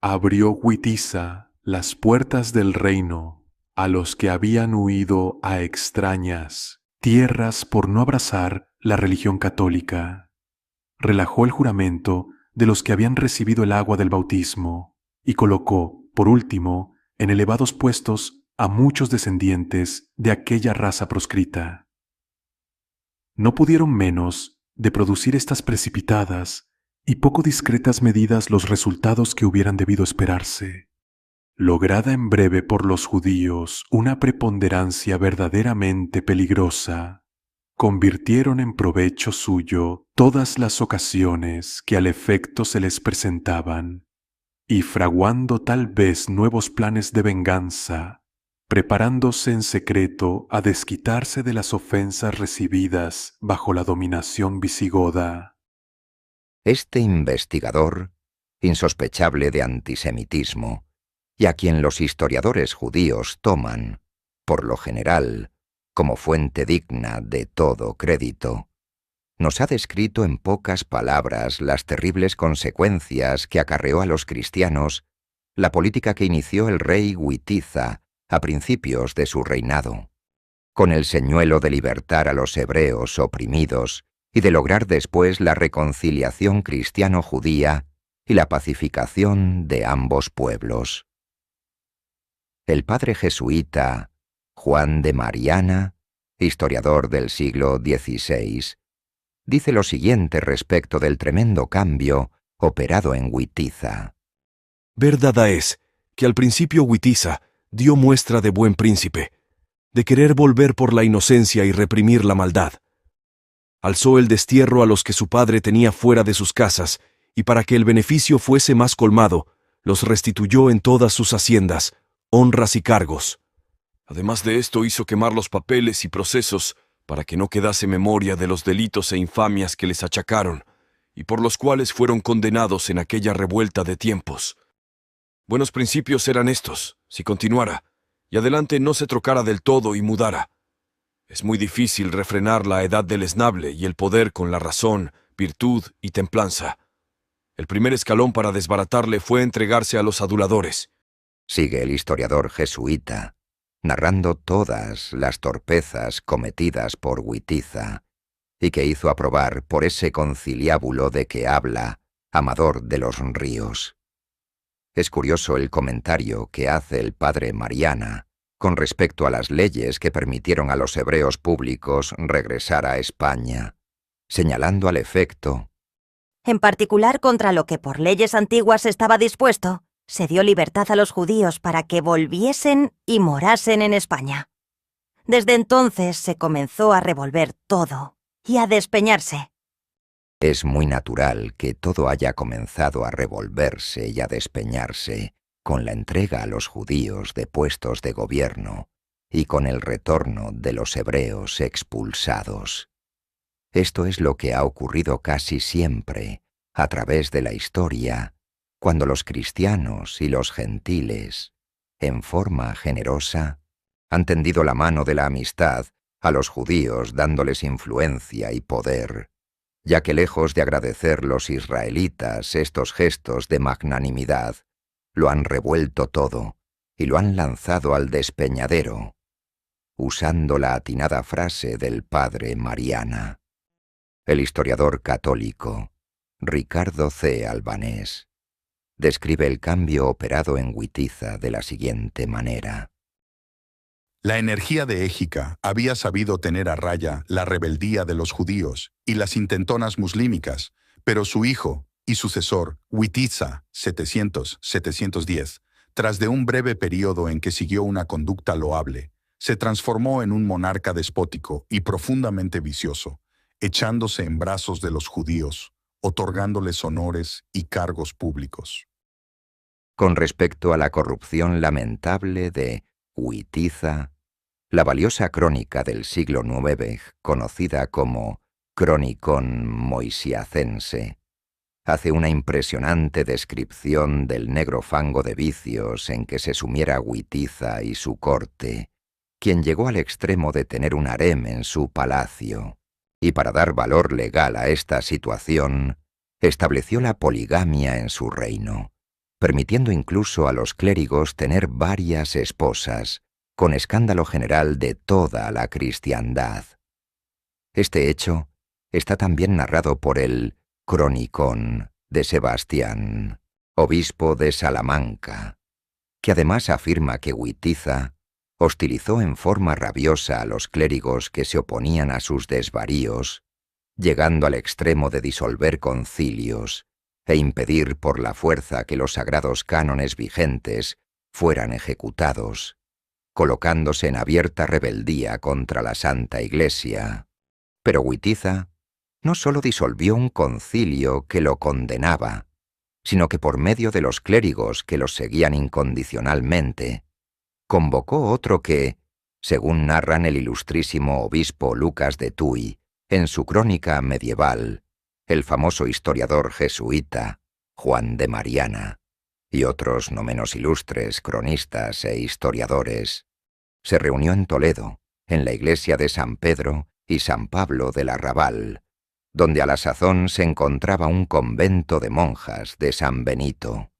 abrió Witiza las puertas del reino a los que habían huido a extrañas tierras por no abrazar la religión católica. Relajó el juramento de los que habían recibido el agua del bautismo y colocó, por último, en elevados puestos a muchos descendientes de aquella raza proscrita. No pudieron menos de producir estas precipitadas y poco discretas medidas los resultados que hubieran debido esperarse. Lograda en breve por los judíos una preponderancia verdaderamente peligrosa, convirtieron en provecho suyo todas las ocasiones que al efecto se les presentaban, y fraguando tal vez nuevos planes de venganza, preparándose en secreto a desquitarse de las ofensas recibidas bajo la dominación visigoda. Este investigador, insospechable de antisemitismo, y a quien los historiadores judíos toman, por lo general, como fuente digna de todo crédito, nos ha descrito en pocas palabras las terribles consecuencias que acarreó a los cristianos la política que inició el rey Witiza a principios de su reinado, con el señuelo de libertar a los hebreos oprimidos y de lograr después la reconciliación cristiano-judía y la pacificación de ambos pueblos. El padre jesuita Juan de Mariana, historiador del siglo XVI, dice lo siguiente respecto del tremendo cambio operado en Witiza. Verdad es que al principio Witiza dio muestra de buen príncipe, de querer volver por la inocencia y reprimir la maldad. Alzó el destierro a los que su padre tenía fuera de sus casas, y para que el beneficio fuese más colmado, los restituyó en todas sus haciendas, honras y cargos. Además de esto hizo quemar los papeles y procesos para que no quedase memoria de los delitos e infamias que les achacaron, y por los cuales fueron condenados en aquella revuelta de tiempos. Buenos principios eran estos, si continuara, y adelante no se trocara del todo y mudara. Es muy difícil refrenar la edad deleznable y el poder con la razón, virtud y templanza. El primer escalón para desbaratarle fue entregarse a los aduladores. Sigue el historiador jesuita, narrando todas las torpezas cometidas por Witiza, y que hizo aprobar por ese conciliábulo de que habla Amador de los Ríos. Es curioso el comentario que hace el padre Mariana con respecto a las leyes que permitieron a los hebreos públicos regresar a España, señalando al efecto: en particular contra lo que por leyes antiguas estaba dispuesto, se dio libertad a los judíos para que volviesen y morasen en España. Desde entonces se comenzó a revolver todo y a despeñarse. Es muy natural que todo haya comenzado a revolverse y a despeñarse con la entrega a los judíos de puestos de gobierno y con el retorno de los hebreos expulsados. Esto es lo que ha ocurrido casi siempre, a través de la historia, cuando los cristianos y los gentiles, en forma generosa, han tendido la mano de la amistad a los judíos dándoles influencia y poder, ya que lejos de agradecer los israelitas estos gestos de magnanimidad, lo han revuelto todo y lo han lanzado al despeñadero, usando la atinada frase del padre Mariana. El historiador católico, Ricardo C. Albanés, describe el cambio operado en Witiza de la siguiente manera. La energía de Égica había sabido tener a raya la rebeldía de los judíos y las intentonas muslímicas, pero su hijo y sucesor, Witiza, 700-710, tras de un breve período en que siguió una conducta loable, se transformó en un monarca despótico y profundamente vicioso, echándose en brazos de los judíos, otorgándoles honores y cargos públicos. Con respecto a la corrupción lamentable de Witiza, la valiosa crónica del siglo IX, conocida como Cronicon Moisiacense, hace una impresionante descripción del negro fango de vicios en que se sumiera Witiza y su corte, quien llegó al extremo de tener un harem en su palacio, y para dar valor legal a esta situación, estableció la poligamia en su reino, permitiendo incluso a los clérigos tener varias esposas, con escándalo general de toda la cristiandad. Este hecho está también narrado por el Cronicón de Sebastián, obispo de Salamanca, que además afirma que Witiza hostilizó en forma rabiosa a los clérigos que se oponían a sus desvaríos, llegando al extremo de disolver concilios e impedir por la fuerza que los sagrados cánones vigentes fueran ejecutados, colocándose en abierta rebeldía contra la Santa Iglesia. Pero Witiza no solo disolvió un concilio que lo condenaba, sino que por medio de los clérigos que los seguían incondicionalmente, convocó otro que, según narran el ilustrísimo obispo Lucas de Tuy en su crónica medieval, el famoso historiador jesuita Juan de Mariana, y otros no menos ilustres cronistas e historiadores, se reunió en Toledo, en la iglesia de San Pedro y San Pablo del Arrabal, donde a la sazón se encontraba un convento de monjas de San Benito.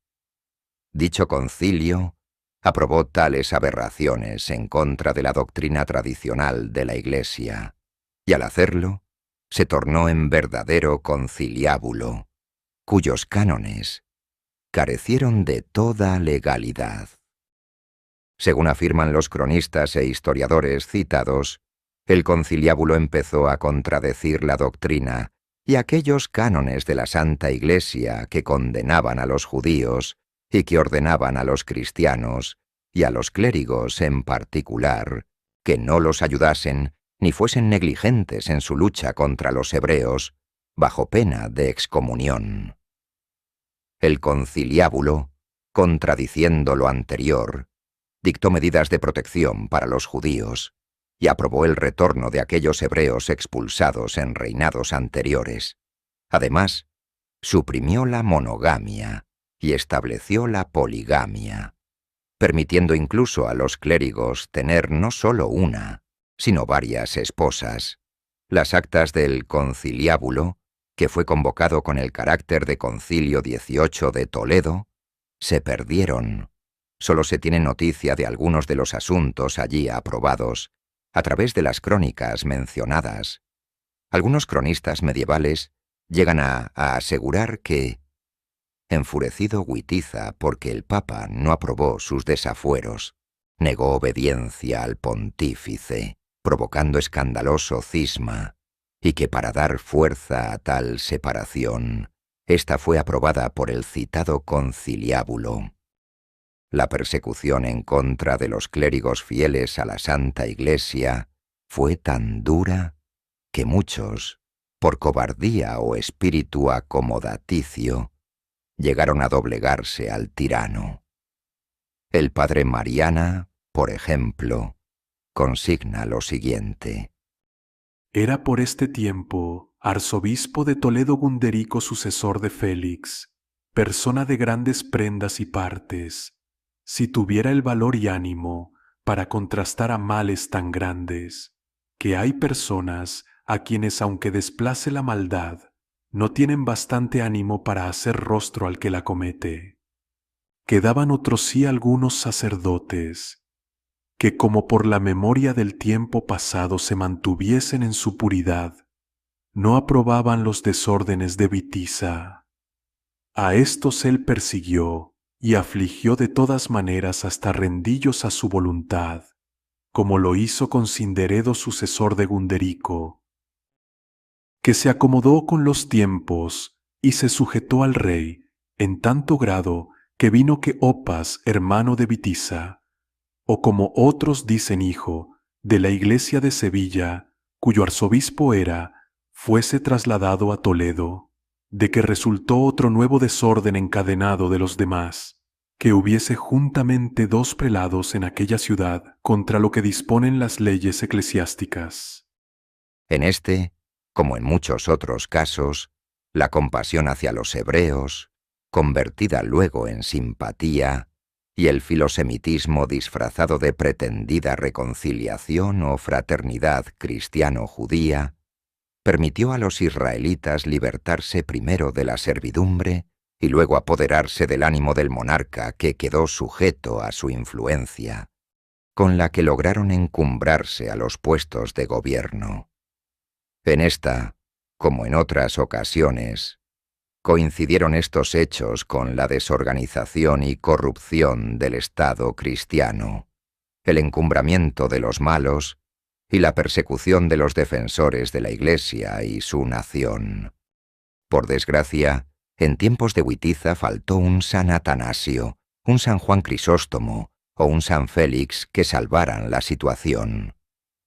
Dicho concilio aprobó tales aberraciones en contra de la doctrina tradicional de la Iglesia, y al hacerlo, se tornó en verdadero conciliábulo, cuyos cánones carecieron de toda legalidad. Según afirman los cronistas e historiadores citados, el conciliábulo empezó a contradecir la doctrina y aquellos cánones de la Santa Iglesia que condenaban a los judíos y que ordenaban a los cristianos y a los clérigos en particular que no los ayudasen ni fuesen negligentes en su lucha contra los hebreos, bajo pena de excomunión. El conciliábulo, contradiciendo lo anterior, dictó medidas de protección para los judíos, y aprobó el retorno de aquellos hebreos expulsados en reinados anteriores. Además, suprimió la monogamia y estableció la poligamia, permitiendo incluso a los clérigos tener no solo una, sino varias esposas. Las actas del conciliábulo, que fue convocado con el carácter de Concilio 18 de Toledo, se perdieron. Solo se tiene noticia de algunos de los asuntos allí aprobados, a través de las crónicas mencionadas. Algunos cronistas medievales llegan a asegurar que, enfurecido Witiza porque el Papa no aprobó sus desafueros, negó obediencia al pontífice, provocando escandaloso cisma, y que para dar fuerza a tal separación, ésta fue aprobada por el citado conciliábulo. La persecución en contra de los clérigos fieles a la Santa Iglesia fue tan dura que muchos, por cobardía o espíritu acomodaticio, llegaron a doblegarse al tirano. El padre Mariana, por ejemplo, consigna lo siguiente. Era por este tiempo arzobispo de Toledo Gunderico, sucesor de Félix, persona de grandes prendas y partes, si tuviera el valor y ánimo para contrastar a males tan grandes, que hay personas a quienes, aunque desplace la maldad, no tienen bastante ánimo para hacer rostro al que la comete. Quedaban otros sí algunos sacerdotes, que como por la memoria del tiempo pasado se mantuviesen en su puridad, no aprobaban los desórdenes de Witiza. A estos él persiguió y afligió de todas maneras hasta rendillos a su voluntad, como lo hizo con Cinderedo, sucesor de Gunderico, que se acomodó con los tiempos y se sujetó al rey en tanto grado que vino que Opas, hermano de Witiza, o como otros dicen hijo, de la iglesia de Sevilla, cuyo arzobispo era, fuese trasladado a Toledo, de que resultó otro nuevo desorden encadenado de los demás, que hubiese juntamente 2 prelados en aquella ciudad contra lo que disponen las leyes eclesiásticas. En este, como en muchos otros casos, la compasión hacia los hebreos, convertida luego en simpatía, y el filosemitismo disfrazado de pretendida reconciliación o fraternidad cristiano-judía, permitió a los israelitas libertarse primero de la servidumbre y luego apoderarse del ánimo del monarca que quedó sujeto a su influencia, con la que lograron encumbrarse a los puestos de gobierno. En esta, como en otras ocasiones, coincidieron estos hechos con la desorganización y corrupción del Estado cristiano, el encumbramiento de los malos y la persecución de los defensores de la Iglesia y su nación. Por desgracia, en tiempos de Witiza faltó un San Atanasio, un San Juan Crisóstomo o un San Félix que salvaran la situación.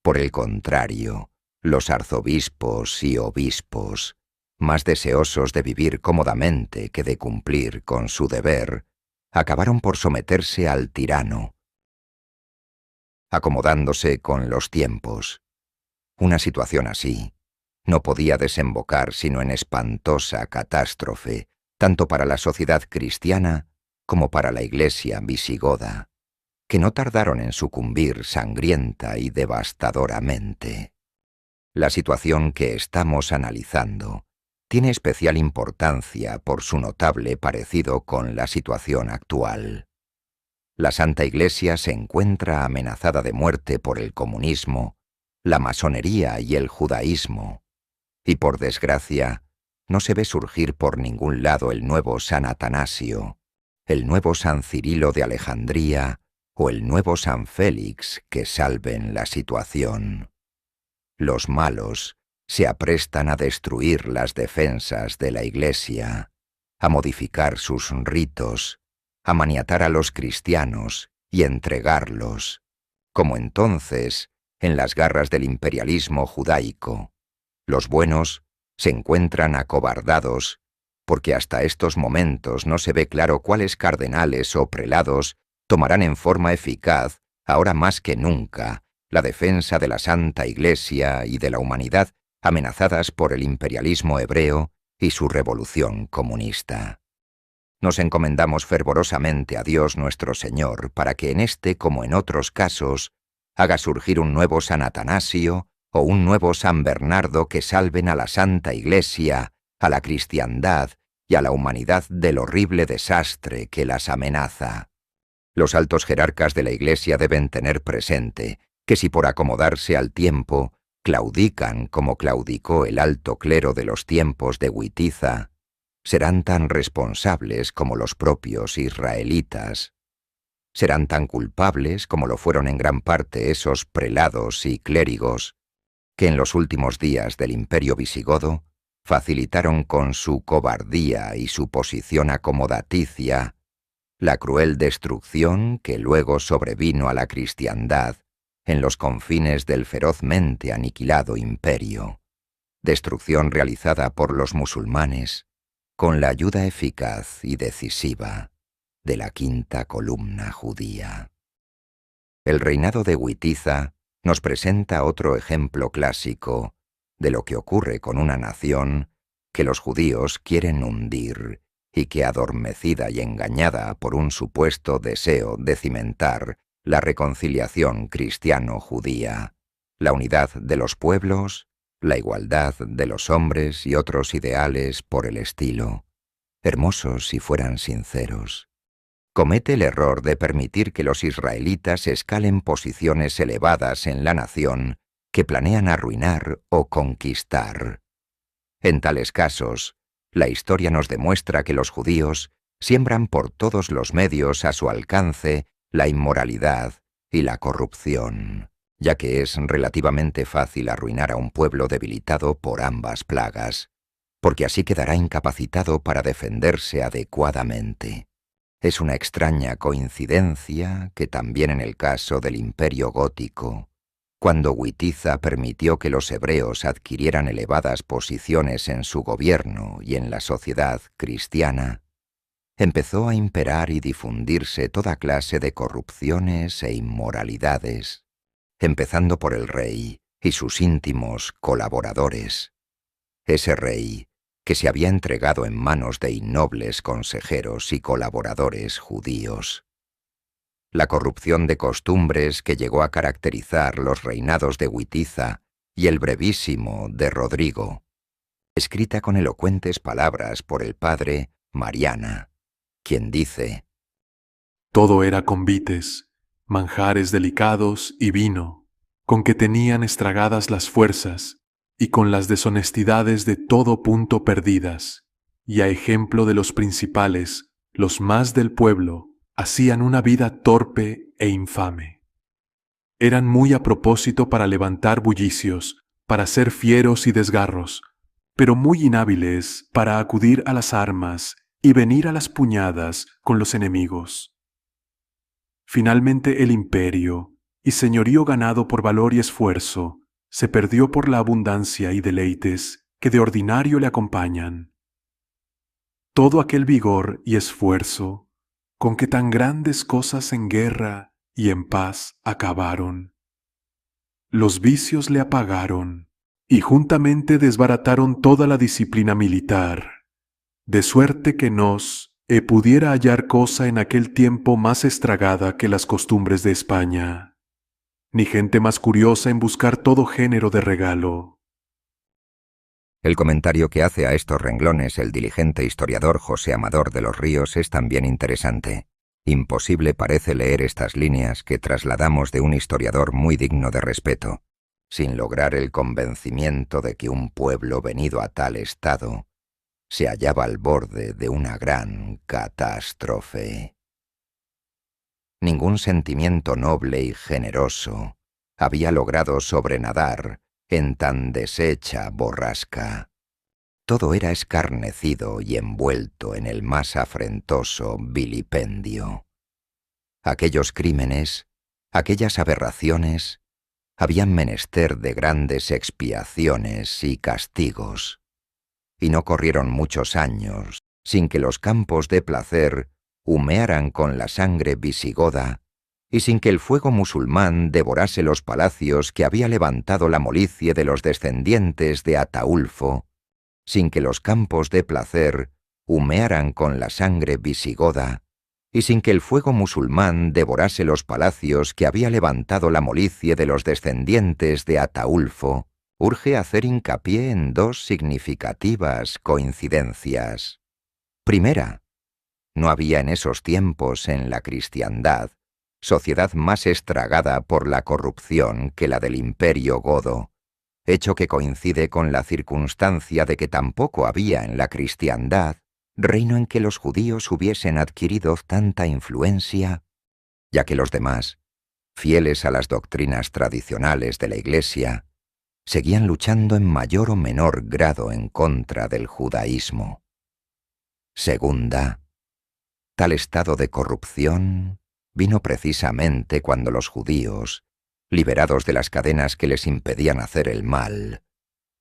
Por el contrario, los arzobispos y obispos, más deseosos de vivir cómodamente que de cumplir con su deber, acabaron por someterse al tirano, acomodándose con los tiempos. Una situación así no podía desembocar sino en espantosa catástrofe, tanto para la sociedad cristiana como para la Iglesia visigoda, que no tardaron en sucumbir sangrienta y devastadoramente. La situación que estamos analizando tiene especial importancia por su notable parecido con la situación actual. La Santa Iglesia se encuentra amenazada de muerte por el comunismo, la masonería y el judaísmo, y por desgracia no se ve surgir por ningún lado el nuevo San Atanasio, el nuevo San Cirilo de Alejandría o el nuevo San Félix que salven la situación. Los malos se aprestan a destruir las defensas de la Iglesia, a modificar sus ritos, a maniatar a los cristianos y entregarlos, como entonces en las garras del imperialismo judaico. Los buenos se encuentran acobardados, porque hasta estos momentos no se ve claro cuáles cardenales o prelados tomarán en forma eficaz, ahora más que nunca, la defensa de la Santa Iglesia y de la humanidad amenazadas por el imperialismo hebreo y su revolución comunista. Nos encomendamos fervorosamente a Dios nuestro Señor para que en este, como en otros casos, haga surgir un nuevo San Atanasio o un nuevo San Bernardo que salven a la Santa Iglesia, a la cristiandad y a la humanidad del horrible desastre que las amenaza. Los altos jerarcas de la Iglesia deben tener presente que si por acomodarse al tiempo claudican como claudicó el alto clero de los tiempos de Witiza, serán tan responsables como los propios israelitas. Serán tan culpables como lo fueron en gran parte esos prelados y clérigos que en los últimos días del Imperio visigodo facilitaron con su cobardía y su posición acomodaticia la cruel destrucción que luego sobrevino a la cristiandad en los confines del ferozmente aniquilado imperio, destrucción realizada por los musulmanes con la ayuda eficaz y decisiva de la quinta columna judía. El reinado de Witiza nos presenta otro ejemplo clásico de lo que ocurre con una nación que los judíos quieren hundir y que, adormecida y engañada por un supuesto deseo de cimentar la reconciliación cristiano-judía, la unidad de los pueblos, la igualdad de los hombres y otros ideales por el estilo, hermosos si fueran sinceros, comete el error de permitir que los israelitas escalen posiciones elevadas en la nación que planean arruinar o conquistar. En tales casos, la historia nos demuestra que los judíos siembran por todos los medios a su alcance la inmoralidad y la corrupción, ya que es relativamente fácil arruinar a un pueblo debilitado por ambas plagas, porque así quedará incapacitado para defenderse adecuadamente. Es una extraña coincidencia que también en el caso del Imperio Gótico, cuando Witiza permitió que los hebreos adquirieran elevadas posiciones en su gobierno y en la sociedad cristiana, empezó a imperar y difundirse toda clase de corrupciones e inmoralidades, empezando por el rey y sus íntimos colaboradores. Ese rey que se había entregado en manos de innobles consejeros y colaboradores judíos. La corrupción de costumbres que llegó a caracterizar los reinados de Witiza y el brevísimo de Rodrigo, escrita con elocuentes palabras por el padre Mariana, quien dice: Todo era convites, manjares delicados y vino, con que tenían estragadas las fuerzas, y con las deshonestidades de todo punto perdidas, y a ejemplo de los principales, los más del pueblo, hacían una vida torpe e infame. Eran muy a propósito para levantar bullicios, para ser fieros y desgarros, pero muy inhábiles para acudir a las armas y venir a las puñadas con los enemigos. Finalmente el imperio, y señorío ganado por valor y esfuerzo, se perdió por la abundancia y deleites que de ordinario le acompañan. Todo aquel vigor y esfuerzo, con que tan grandes cosas en guerra y en paz acabaron, los vicios le apagaron, y juntamente desbarataron toda la disciplina militar, de suerte que pudiera hallar cosa en aquel tiempo más estragada que las costumbres de España, ni gente más curiosa en buscar todo género de regalo. El comentario que hace a estos renglones el diligente historiador José Amador de los Ríos es también interesante. Imposible parece leer estas líneas que trasladamos de un historiador muy digno de respeto, sin lograr el convencimiento de que un pueblo venido a tal estado se hallaba al borde de una gran catástrofe. Ningún sentimiento noble y generoso había logrado sobrenadar en tan deshecha borrasca. Todo era escarnecido y envuelto en el más afrentoso vilipendio. Aquellos crímenes, aquellas aberraciones, habían menester de grandes expiaciones y castigos, y no corrieron muchos años sin que los campos de placer humearan con la sangre visigoda y sin que el fuego musulmán devorase los palacios que había levantado la molicie de los descendientes de Ataulfo, sin que los campos de placer humearan con la sangre visigoda, y sin que el fuego musulmán devorase los palacios que había levantado la molicie de los descendientes de Ataulfo, urge hacer hincapié en dos significativas coincidencias. Primera, no había en esos tiempos en la cristiandad sociedad más estragada por la corrupción que la del imperio godo, hecho que coincide con la circunstancia de que tampoco había en la cristiandad reino en que los judíos hubiesen adquirido tanta influencia, ya que los demás, fieles a las doctrinas tradicionales de la Iglesia, seguían luchando en mayor o menor grado en contra del judaísmo. Segunda, tal estado de corrupción vino precisamente cuando los judíos, liberados de las cadenas que les impedían hacer el mal,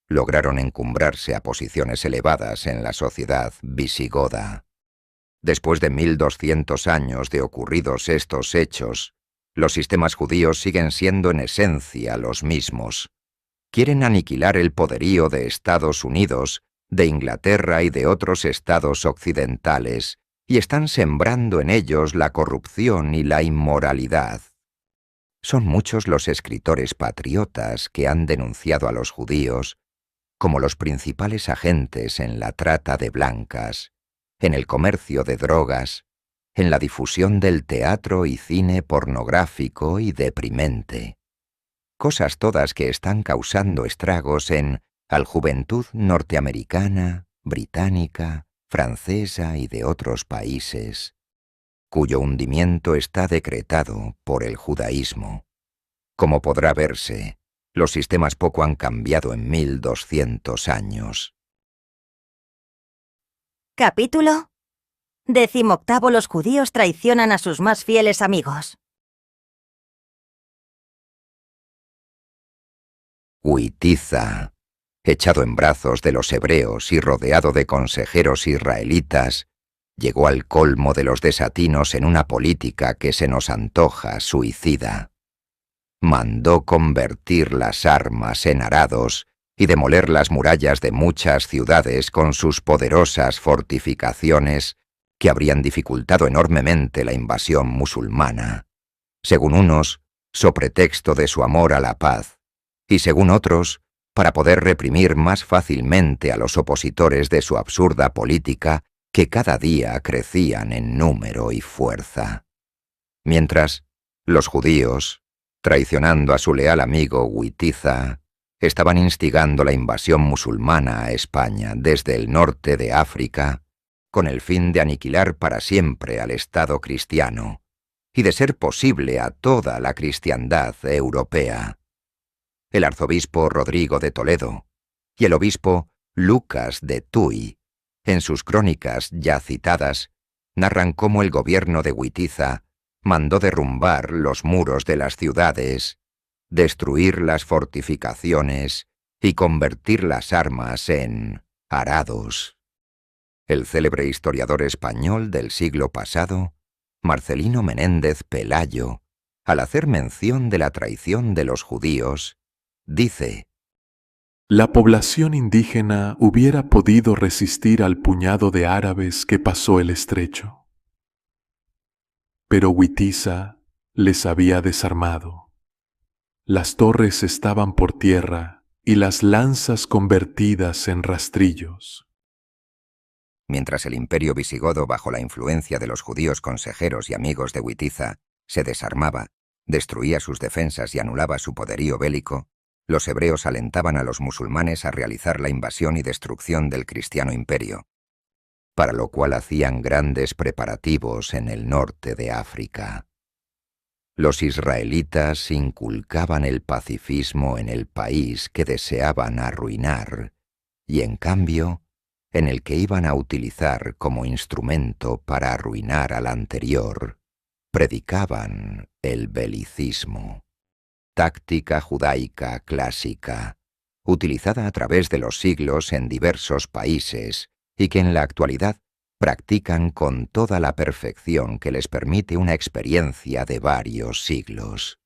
lograron encumbrarse a posiciones elevadas en la sociedad visigoda. Después de 1200 años de ocurridos estos hechos, los sistemas judíos siguen siendo en esencia los mismos. Quieren aniquilar el poderío de Estados Unidos, de Inglaterra y de otros estados occidentales, y están sembrando en ellos la corrupción y la inmoralidad. Son muchos los escritores patriotas que han denunciado a los judíos como los principales agentes en la trata de blancas, en el comercio de drogas, en la difusión del teatro y cine pornográfico y deprimente. Cosas todas que están causando estragos en la juventud norteamericana, británica, francesa y de otros países, cuyo hundimiento está decretado por el judaísmo. Como podrá verse, los sistemas poco han cambiado en 1200 años. Capítulo 18. Los judíos traicionan a sus más fieles amigos. Witiza, echado en brazos de los hebreos y rodeado de consejeros israelitas, llegó al colmo de los desatinos en una política que se nos antoja suicida. Mandó convertir las armas en arados y demoler las murallas de muchas ciudades con sus poderosas fortificaciones que habrían dificultado enormemente la invasión musulmana, según unos, so pretexto de su amor a la paz, y según otros, para poder reprimir más fácilmente a los opositores de su absurda política que cada día crecían en número y fuerza. Mientras, los judíos, traicionando a su leal amigo Witiza, estaban instigando la invasión musulmana a España desde el norte de África, con el fin de aniquilar para siempre al Estado cristiano y de ser posible a toda la cristiandad europea. El arzobispo Rodrigo de Toledo y el obispo Lucas de Tuy, en sus crónicas ya citadas, narran cómo el gobierno de Witiza mandó derrumbar los muros de las ciudades, destruir las fortificaciones y convertir las armas en arados. El célebre historiador español del siglo pasado, Marcelino Menéndez Pelayo, al hacer mención de la traición de los judíos, dice: La población indígena hubiera podido resistir al puñado de árabes que pasó el estrecho. Pero Witiza les había desarmado. Las torres estaban por tierra y las lanzas convertidas en rastrillos. Mientras el imperio visigodo, bajo la influencia de los judíos consejeros y amigos de Witiza, se desarmaba, destruía sus defensas y anulaba su poderío bélico, los hebreos alentaban a los musulmanes a realizar la invasión y destrucción del cristiano imperio, para lo cual hacían grandes preparativos en el norte de África. Los israelitas inculcaban el pacifismo en el país que deseaban arruinar, y en cambio, en el que iban a utilizar como instrumento para arruinar al anterior, predicaban el belicismo, táctica judaica clásica, utilizada a través de los siglos en diversos países y que en la actualidad practican con toda la perfección que les permite una experiencia de varios siglos.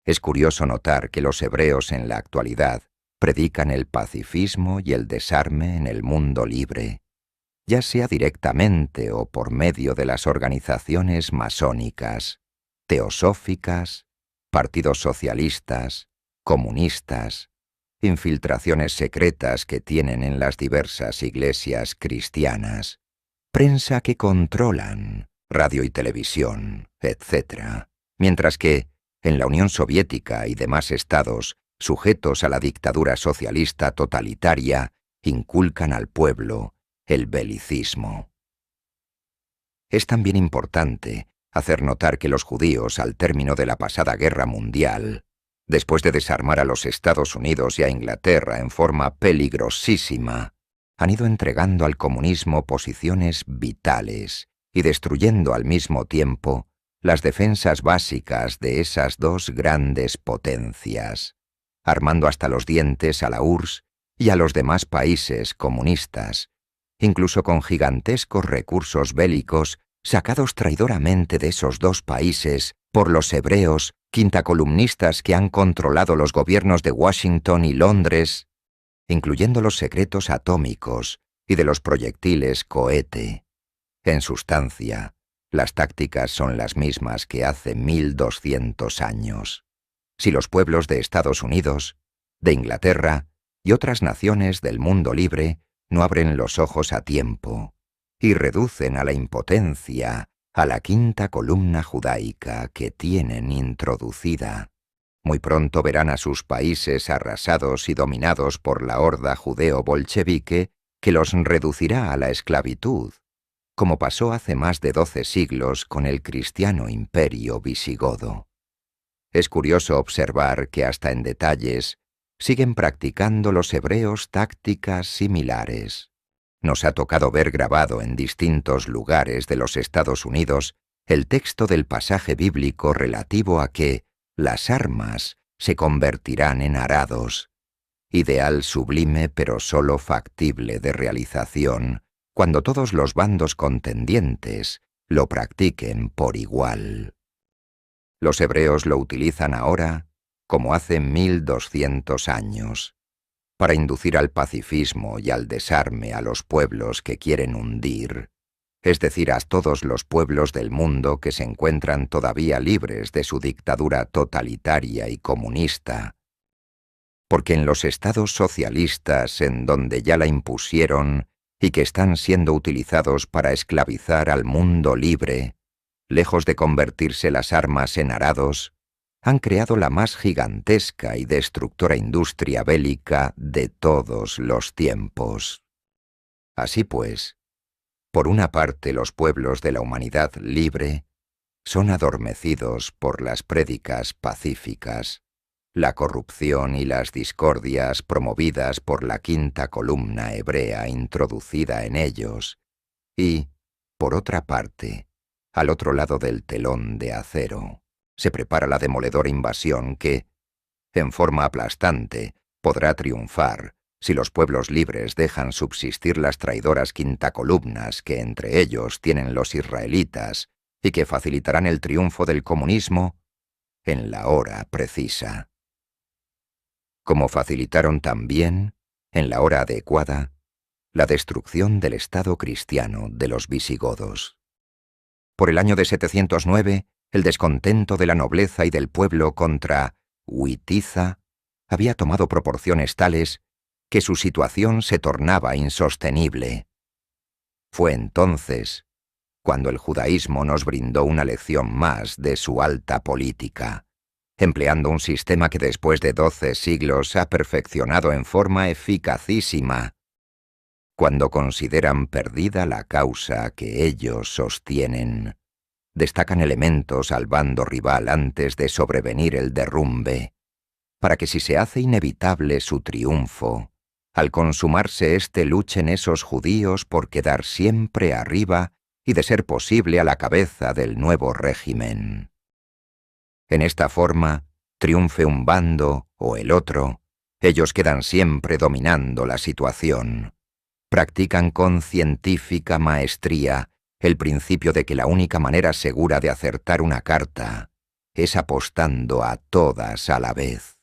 Es curioso notar que los hebreos en la actualidad predican el pacifismo y el desarme en el mundo libre, ya sea directamente o por medio de las organizaciones masónicas, teosóficas, partidos socialistas, comunistas, infiltraciones secretas que tienen en las diversas iglesias cristianas, prensa que controlan, radio y televisión, etc. Mientras que, en la Unión Soviética y demás estados sujetos a la dictadura socialista totalitaria, inculcan al pueblo el belicismo. Es también importante hacer notar que los judíos, al término de la pasada Guerra Mundial, después de desarmar a los Estados Unidos y a Inglaterra en forma peligrosísima, han ido entregando al comunismo posiciones vitales y destruyendo al mismo tiempo las defensas básicas de esas dos grandes potencias, armando hasta los dientes a la URSS y a los demás países comunistas, incluso con gigantescos recursos bélicos sacados traidoramente de esos dos países por los hebreos quintacolumnistas que han controlado los gobiernos de Washington y Londres, incluyendo los secretos atómicos y de los proyectiles cohete. En sustancia, las tácticas son las mismas que hace 1200 años. Si los pueblos de Estados Unidos, de Inglaterra y otras naciones del mundo libre no abren los ojos a tiempo y reducen a la impotencia a la quinta columna judaica que tienen introducida, muy pronto verán a sus países arrasados y dominados por la horda judeo-bolchevique que los reducirá a la esclavitud, como pasó hace más de 12 siglos con el cristiano imperio visigodo. Es curioso observar que hasta en detalles siguen practicando los hebreos tácticas similares. Nos ha tocado ver grabado en distintos lugares de los Estados Unidos el texto del pasaje bíblico relativo a que las armas se convertirán en arados, ideal sublime pero sólo factible de realización cuando todos los bandos contendientes lo practiquen por igual. Los hebreos lo utilizan ahora como hace 1200 años, para inducir al pacifismo y al desarme a los pueblos que quieren hundir, es decir, a todos los pueblos del mundo que se encuentran todavía libres de su dictadura totalitaria y comunista, porque en los estados socialistas en donde ya la impusieron y que están siendo utilizados para esclavizar al mundo libre, lejos de convertirse las armas en arados, han creado la más gigantesca y destructora industria bélica de todos los tiempos. Así pues, por una parte los pueblos de la humanidad libre son adormecidos por las prédicas pacíficas, la corrupción y las discordias promovidas por la quinta columna hebrea introducida en ellos, y, por otra parte, al otro lado del telón de acero, se prepara la demoledora invasión que, en forma aplastante, podrá triunfar si los pueblos libres dejan subsistir las traidoras quintacolumnas que entre ellos tienen los israelitas y que facilitarán el triunfo del comunismo en la hora precisa. Como facilitaron también, en la hora adecuada, la destrucción del Estado cristiano de los visigodos. Por el año de 709, el descontento de la nobleza y del pueblo contra Witiza había tomado proporciones tales que su situación se tornaba insostenible. Fue entonces cuando el judaísmo nos brindó una lección más de su alta política, empleando un sistema que después de 12 siglos ha perfeccionado en forma eficacísima, cuando consideran perdida la causa que ellos sostienen. Destacan elementos al bando rival antes de sobrevenir el derrumbe, para que si se hace inevitable su triunfo, al consumarse luchen esos judíos por quedar siempre arriba y de ser posible a la cabeza del nuevo régimen. En esta forma, triunfe un bando o el otro, ellos quedan siempre dominando la situación, Practican con científica maestría el principio de que la única manera segura de acertar una carta es apostando a todas a la vez.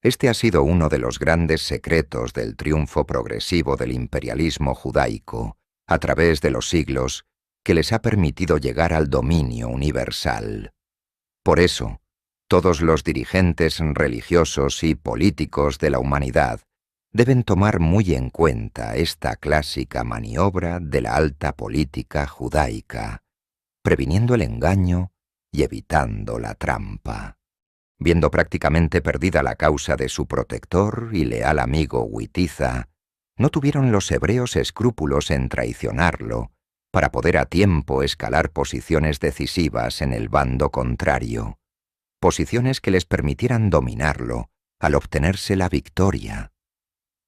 Este ha sido uno de los grandes secretos del triunfo progresivo del imperialismo judaico a través de los siglos, que les ha permitido llegar al dominio universal. Por eso, todos los dirigentes religiosos y políticos de la humanidad deben tomar muy en cuenta esta clásica maniobra de la alta política judaica, previniendo el engaño y evitando la trampa. Viendo prácticamente perdida la causa de su protector y leal amigo Witiza, no tuvieron los hebreos escrúpulos en traicionarlo para poder a tiempo escalar posiciones decisivas en el bando contrario, posiciones que les permitieran dominarlo al obtenerse la victoria.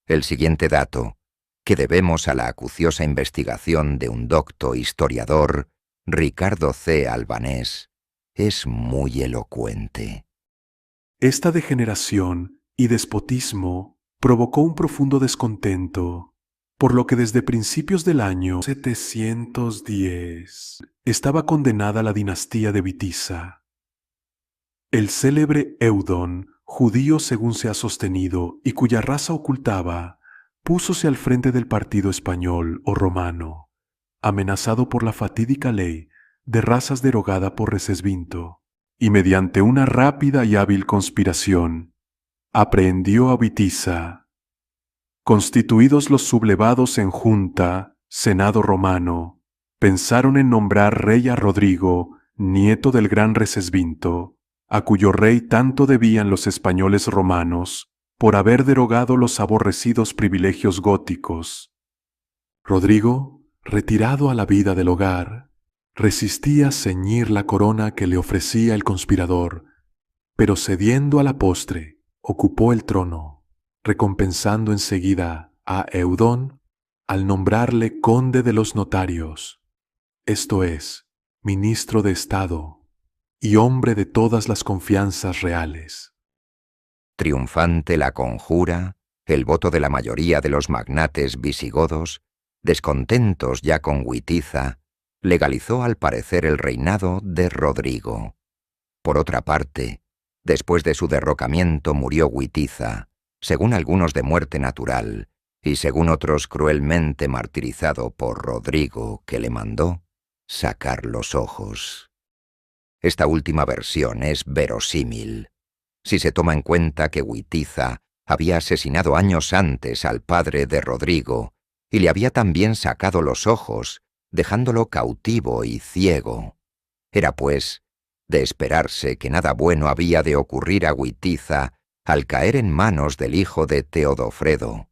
El siguiente dato, que debemos a la acuciosa investigación de un docto historiador, Ricardo C. Albanés, es muy elocuente. Esta degeneración y despotismo provocó un profundo descontento, por lo que desde principios del año 710 estaba condenada la dinastía de Witiza. El célebre Eudón, judío según se ha sostenido y cuya raza ocultaba, púsose al frente del partido español o romano, amenazado por la fatídica ley de razas derogada por Recesvinto, y mediante una rápida y hábil conspiración, aprehendió a Witiza. Constituidos los sublevados en junta, Senado romano, pensaron en nombrar rey a Rodrigo, nieto del gran Recesvinto, a cuyo rey tanto debían los españoles romanos por haber derogado los aborrecidos privilegios góticos. Rodrigo, retirado a la vida del hogar, resistía ceñir la corona que le ofrecía el conspirador, pero cediendo a la postre, ocupó el trono, recompensando enseguida a Eudón al nombrarle conde de los notarios, esto es, ministro de Estado, y hombre de todas las confianzas reales. Triunfante la conjura, el voto de la mayoría de los magnates visigodos, descontentos ya con Witiza, legalizó al parecer el reinado de Rodrigo. Por otra parte, después de su derrocamiento murió Witiza, según algunos de muerte natural, y según otros cruelmente martirizado por Rodrigo, que le mandó sacar los ojos. Esta última versión es verosímil, si se toma en cuenta que Witiza había asesinado años antes al padre de Rodrigo y le había también sacado los ojos, dejándolo cautivo y ciego. Era, pues, de esperarse que nada bueno había de ocurrir a Witiza al caer en manos del hijo de Teodofredo,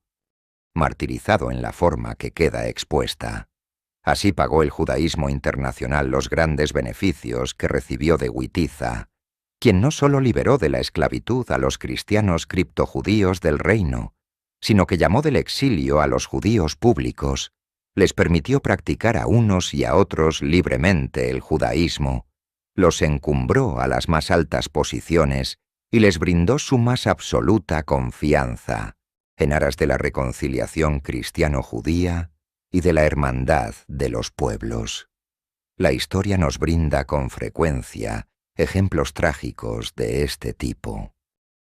martirizado en la forma que queda expuesta. Así pagó el judaísmo internacional los grandes beneficios que recibió de Witiza, quien no solo liberó de la esclavitud a los cristianos criptojudíos del reino, sino que llamó del exilio a los judíos públicos, les permitió practicar a unos y a otros libremente el judaísmo, los encumbró a las más altas posiciones y les brindó su más absoluta confianza, en aras de la reconciliación cristiano-judía y de la hermandad de los pueblos. La historia nos brinda con frecuencia ejemplos trágicos de este tipo.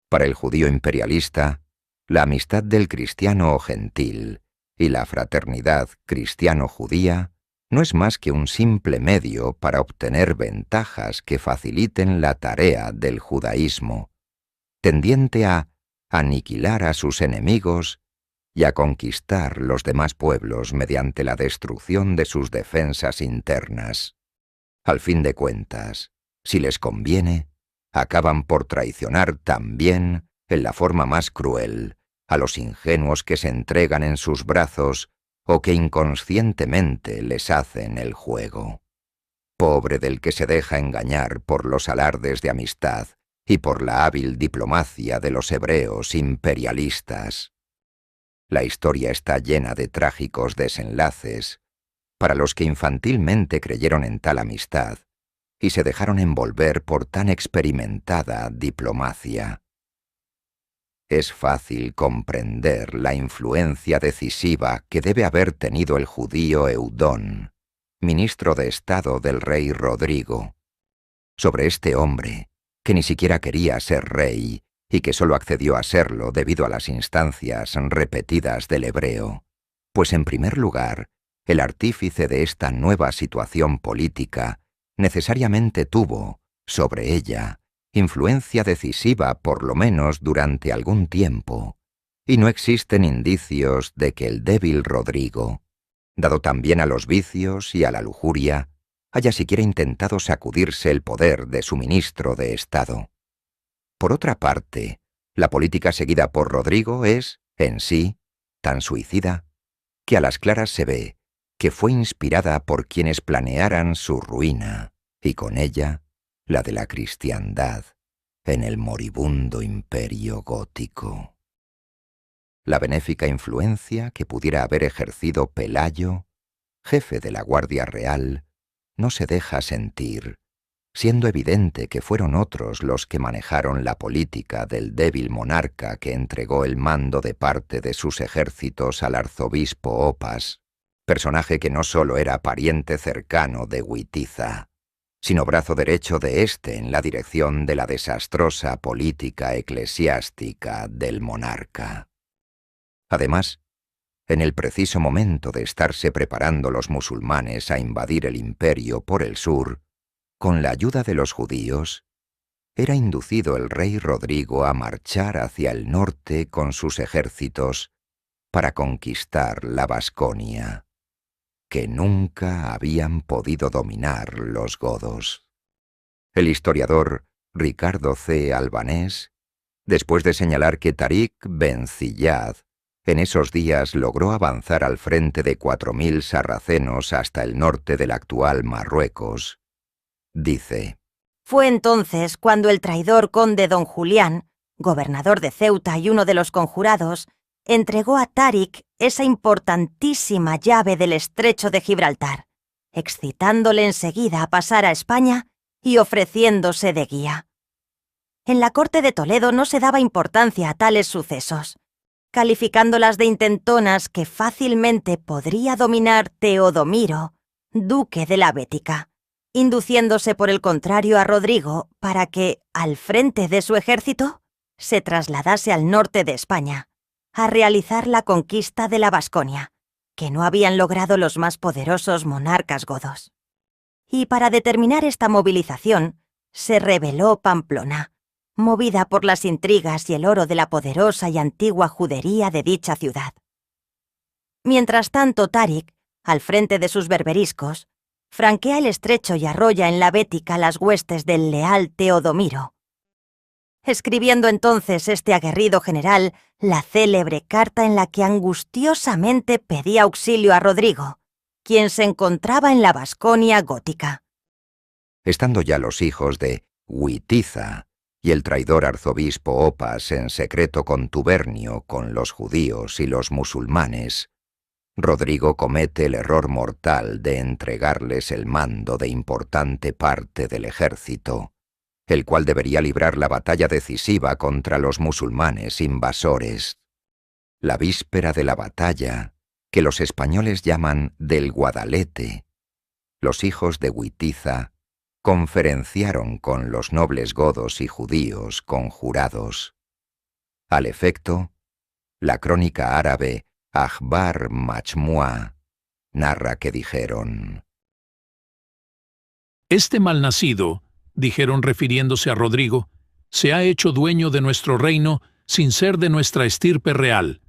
Para el judío imperialista, la amistad del cristiano o gentil y la fraternidad cristiano-judía no es más que un simple medio para obtener ventajas que faciliten la tarea del judaísmo, tendiente a aniquilar a sus enemigos y a conquistar los demás pueblos mediante la destrucción de sus defensas internas. Al fin de cuentas, si les conviene, acaban por traicionar también, en la forma más cruel, a los ingenuos que se entregan en sus brazos o que inconscientemente les hacen el juego. Pobre del que se deja engañar por los alardes de amistad y por la hábil diplomacia de los hebreos imperialistas. La historia está llena de trágicos desenlaces para los que infantilmente creyeron en tal amistad y se dejaron envolver por tan experimentada diplomacia. es fácil comprender la influencia decisiva que debe haber tenido el judío Eudón, ministro de Estado del rey Rodrigo, sobre este hombre, que ni siquiera quería ser rey y que solo accedió a serlo debido a las instancias repetidas del hebreo, pues en primer lugar, el artífice de esta nueva situación política necesariamente tuvo, sobre ella, influencia decisiva por lo menos durante algún tiempo, y no existen indicios de que el débil Rodrigo, dado también a los vicios y a la lujuria, haya siquiera intentado sacudirse el poder de su ministro de Estado. Por otra parte, la política seguida por Rodrigo es, en sí, tan suicida, que a las claras se ve que fue inspirada por quienes planearan su ruina, y con ella, la de la cristiandad en el moribundo imperio gótico. La benéfica influencia que pudiera haber ejercido Pelayo, jefe de la Guardia Real, no se deja sentir, siendo evidente que fueron otros los que manejaron la política del débil monarca que entregó el mando de parte de sus ejércitos al arzobispo Opas, personaje que no solo era pariente cercano de Witiza, sino brazo derecho de éste en la dirección de la desastrosa política eclesiástica del monarca. Además, en el preciso momento de estarse preparando los musulmanes a invadir el imperio por el sur, con la ayuda de los judíos, era inducido el rey Rodrigo a marchar hacia el norte con sus ejércitos para conquistar la Vasconia, que nunca habían podido dominar los godos. El historiador Ricardo C. Albanés, después de señalar que Tariq Ben Ziyad en esos días logró avanzar al frente de 4.000 sarracenos hasta el norte del actual Marruecos, dice: Fue entonces cuando el traidor conde don Julián, gobernador de Ceuta y uno de los conjurados, entregó a Tariq esa importantísima llave del estrecho de Gibraltar, excitándole enseguida a pasar a España y ofreciéndose de guía. En la corte de Toledo no se daba importancia a tales sucesos, calificándolas de intentonas que fácilmente podría dominar Teodomiro, duque de la Bética, induciéndose por el contrario a Rodrigo para que, al frente de su ejército, se trasladase al norte de España, a realizar la conquista de la Vasconia, que no habían logrado los más poderosos monarcas godos. Y para determinar esta movilización, se rebeló Pamplona, movida por las intrigas y el oro de la poderosa y antigua judería de dicha ciudad. Mientras tanto, Tariq, al frente de sus berberiscos, franquea el estrecho y arrolla en la Bética las huestes del leal Teodomiro, escribiendo entonces este aguerrido general la célebre carta en la que angustiosamente pedía auxilio a Rodrigo, quien se encontraba en la Vasconia gótica. Estando ya los hijos de Witiza y el traidor arzobispo Opas en secreto contubernio con los judíos y los musulmanes, Rodrigo comete el error mortal de entregarles el mando de importante parte del ejército, el cual debería librar la batalla decisiva contra los musulmanes invasores. La víspera de la batalla, que los españoles llaman del Guadalete, los hijos de Witiza conferenciaron con los nobles godos y judíos conjurados. Al efecto, la crónica árabe Akhbar Majmua narra que dijeron: Este malnacido, dijeron refiriéndose a Rodrigo, se ha hecho dueño de nuestro reino sin ser de nuestra estirpe real.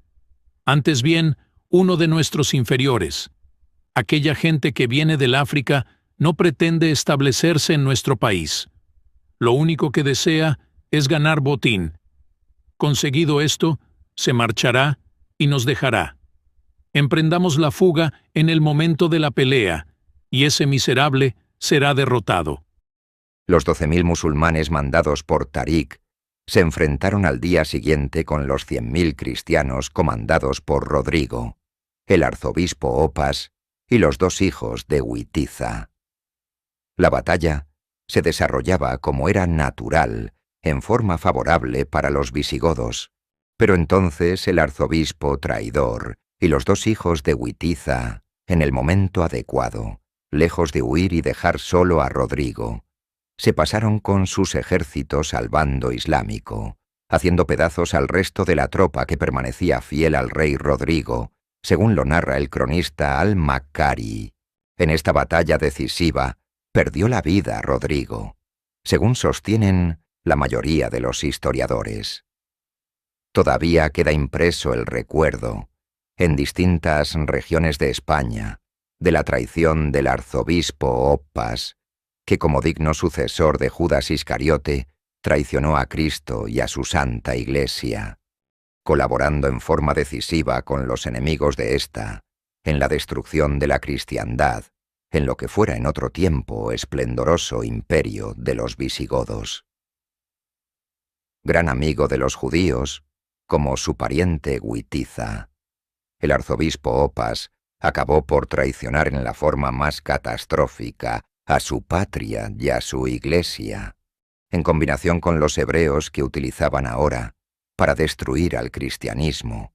Antes bien, uno de nuestros inferiores. Aquella gente que viene del África no pretende establecerse en nuestro país. Lo único que desea es ganar botín. Conseguido esto, se marchará y nos dejará. Emprendamos la fuga en el momento de la pelea, y ese miserable será derrotado. Los 12.000 musulmanes mandados por Tariq se enfrentaron al día siguiente con los 100.000 cristianos comandados por Rodrigo, el arzobispo Opas y los dos hijos de Witiza. La batalla se desarrollaba como era natural, en forma favorable para los visigodos, Pero entonces el arzobispo traidor y los 2 hijos de Witiza, en el momento adecuado, lejos de huir y dejar solo a Rodrigo, se pasaron con sus ejércitos al bando islámico, haciendo pedazos al resto de la tropa que permanecía fiel al rey Rodrigo, según lo narra el cronista Al-Makkari. En esta batalla decisiva perdió la vida Rodrigo, según sostienen la mayoría de los historiadores. Todavía queda impreso el recuerdo, en distintas regiones de España, de la traición del arzobispo Oppas, que como digno sucesor de Judas Iscariote, traicionó a Cristo y a su Santa Iglesia, colaborando en forma decisiva con los enemigos de ésta, en la destrucción de la cristiandad, en lo que fuera en otro tiempo esplendoroso imperio de los visigodos. Gran amigo de los judíos, como su pariente Witiza, el arzobispo Oppas acabó por traicionar en la forma más catastrófica a su patria y a su iglesia, en combinación con los hebreos que utilizaban ahora para destruir al cristianismo,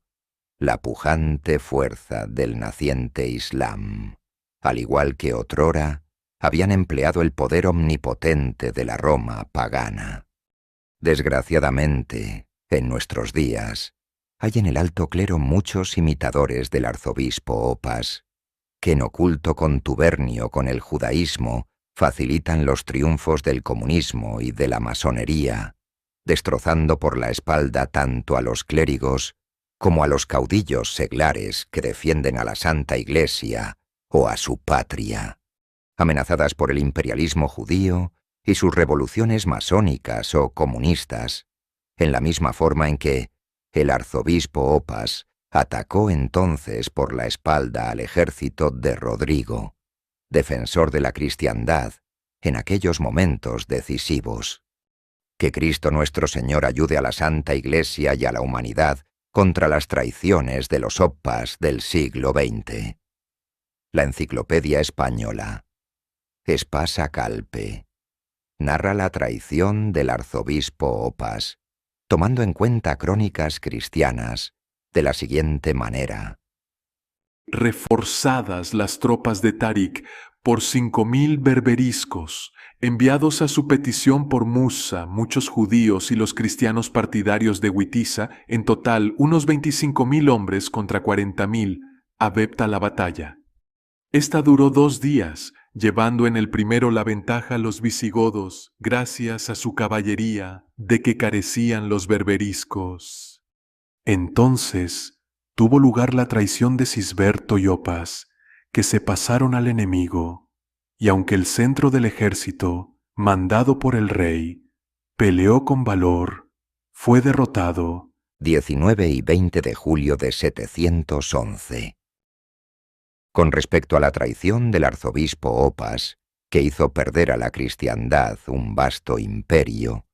la pujante fuerza del naciente Islam, al igual que otrora habían empleado el poder omnipotente de la Roma pagana. Desgraciadamente, en nuestros días, hay en el alto clero muchos imitadores del arzobispo Oppas, que en oculto contubernio con el judaísmo facilitan los triunfos del comunismo y de la masonería, destrozando por la espalda tanto a los clérigos como a los caudillos seglares que defienden a la Santa Iglesia o a su patria, amenazadas por el imperialismo judío y sus revoluciones masónicas o comunistas, en la misma forma en que el arzobispo Oppas atacó entonces por la espalda al ejército de Rodrigo, defensor de la cristiandad en aquellos momentos decisivos. Que Cristo nuestro Señor ayude a la Santa Iglesia y a la humanidad contra las traiciones de los Oppas del siglo XX. La Enciclopedia Española, Espasa Calpe, narra la traición del arzobispo Oppas, tomando en cuenta crónicas cristianas, de la siguiente manera. Reforzadas las tropas de Tarik por 5.000 berberiscos, enviados a su petición por Musa, muchos judíos y los cristianos partidarios de Witiza, en total unos 25.000 hombres contra 40.000, adepta la batalla. Esta duró 2 días, llevando en el primero la ventaja a los visigodos, gracias a su caballería, de que carecían los berberiscos. Entonces tuvo lugar la traición de Cisberto y Oppas, que se pasaron al enemigo, y aunque el centro del ejército, mandado por el rey, peleó con valor, fue derrotado. 19 y 20 de julio de 711. Con respecto a la traición del arzobispo Oppas, que hizo perder a la cristiandad un vasto imperio,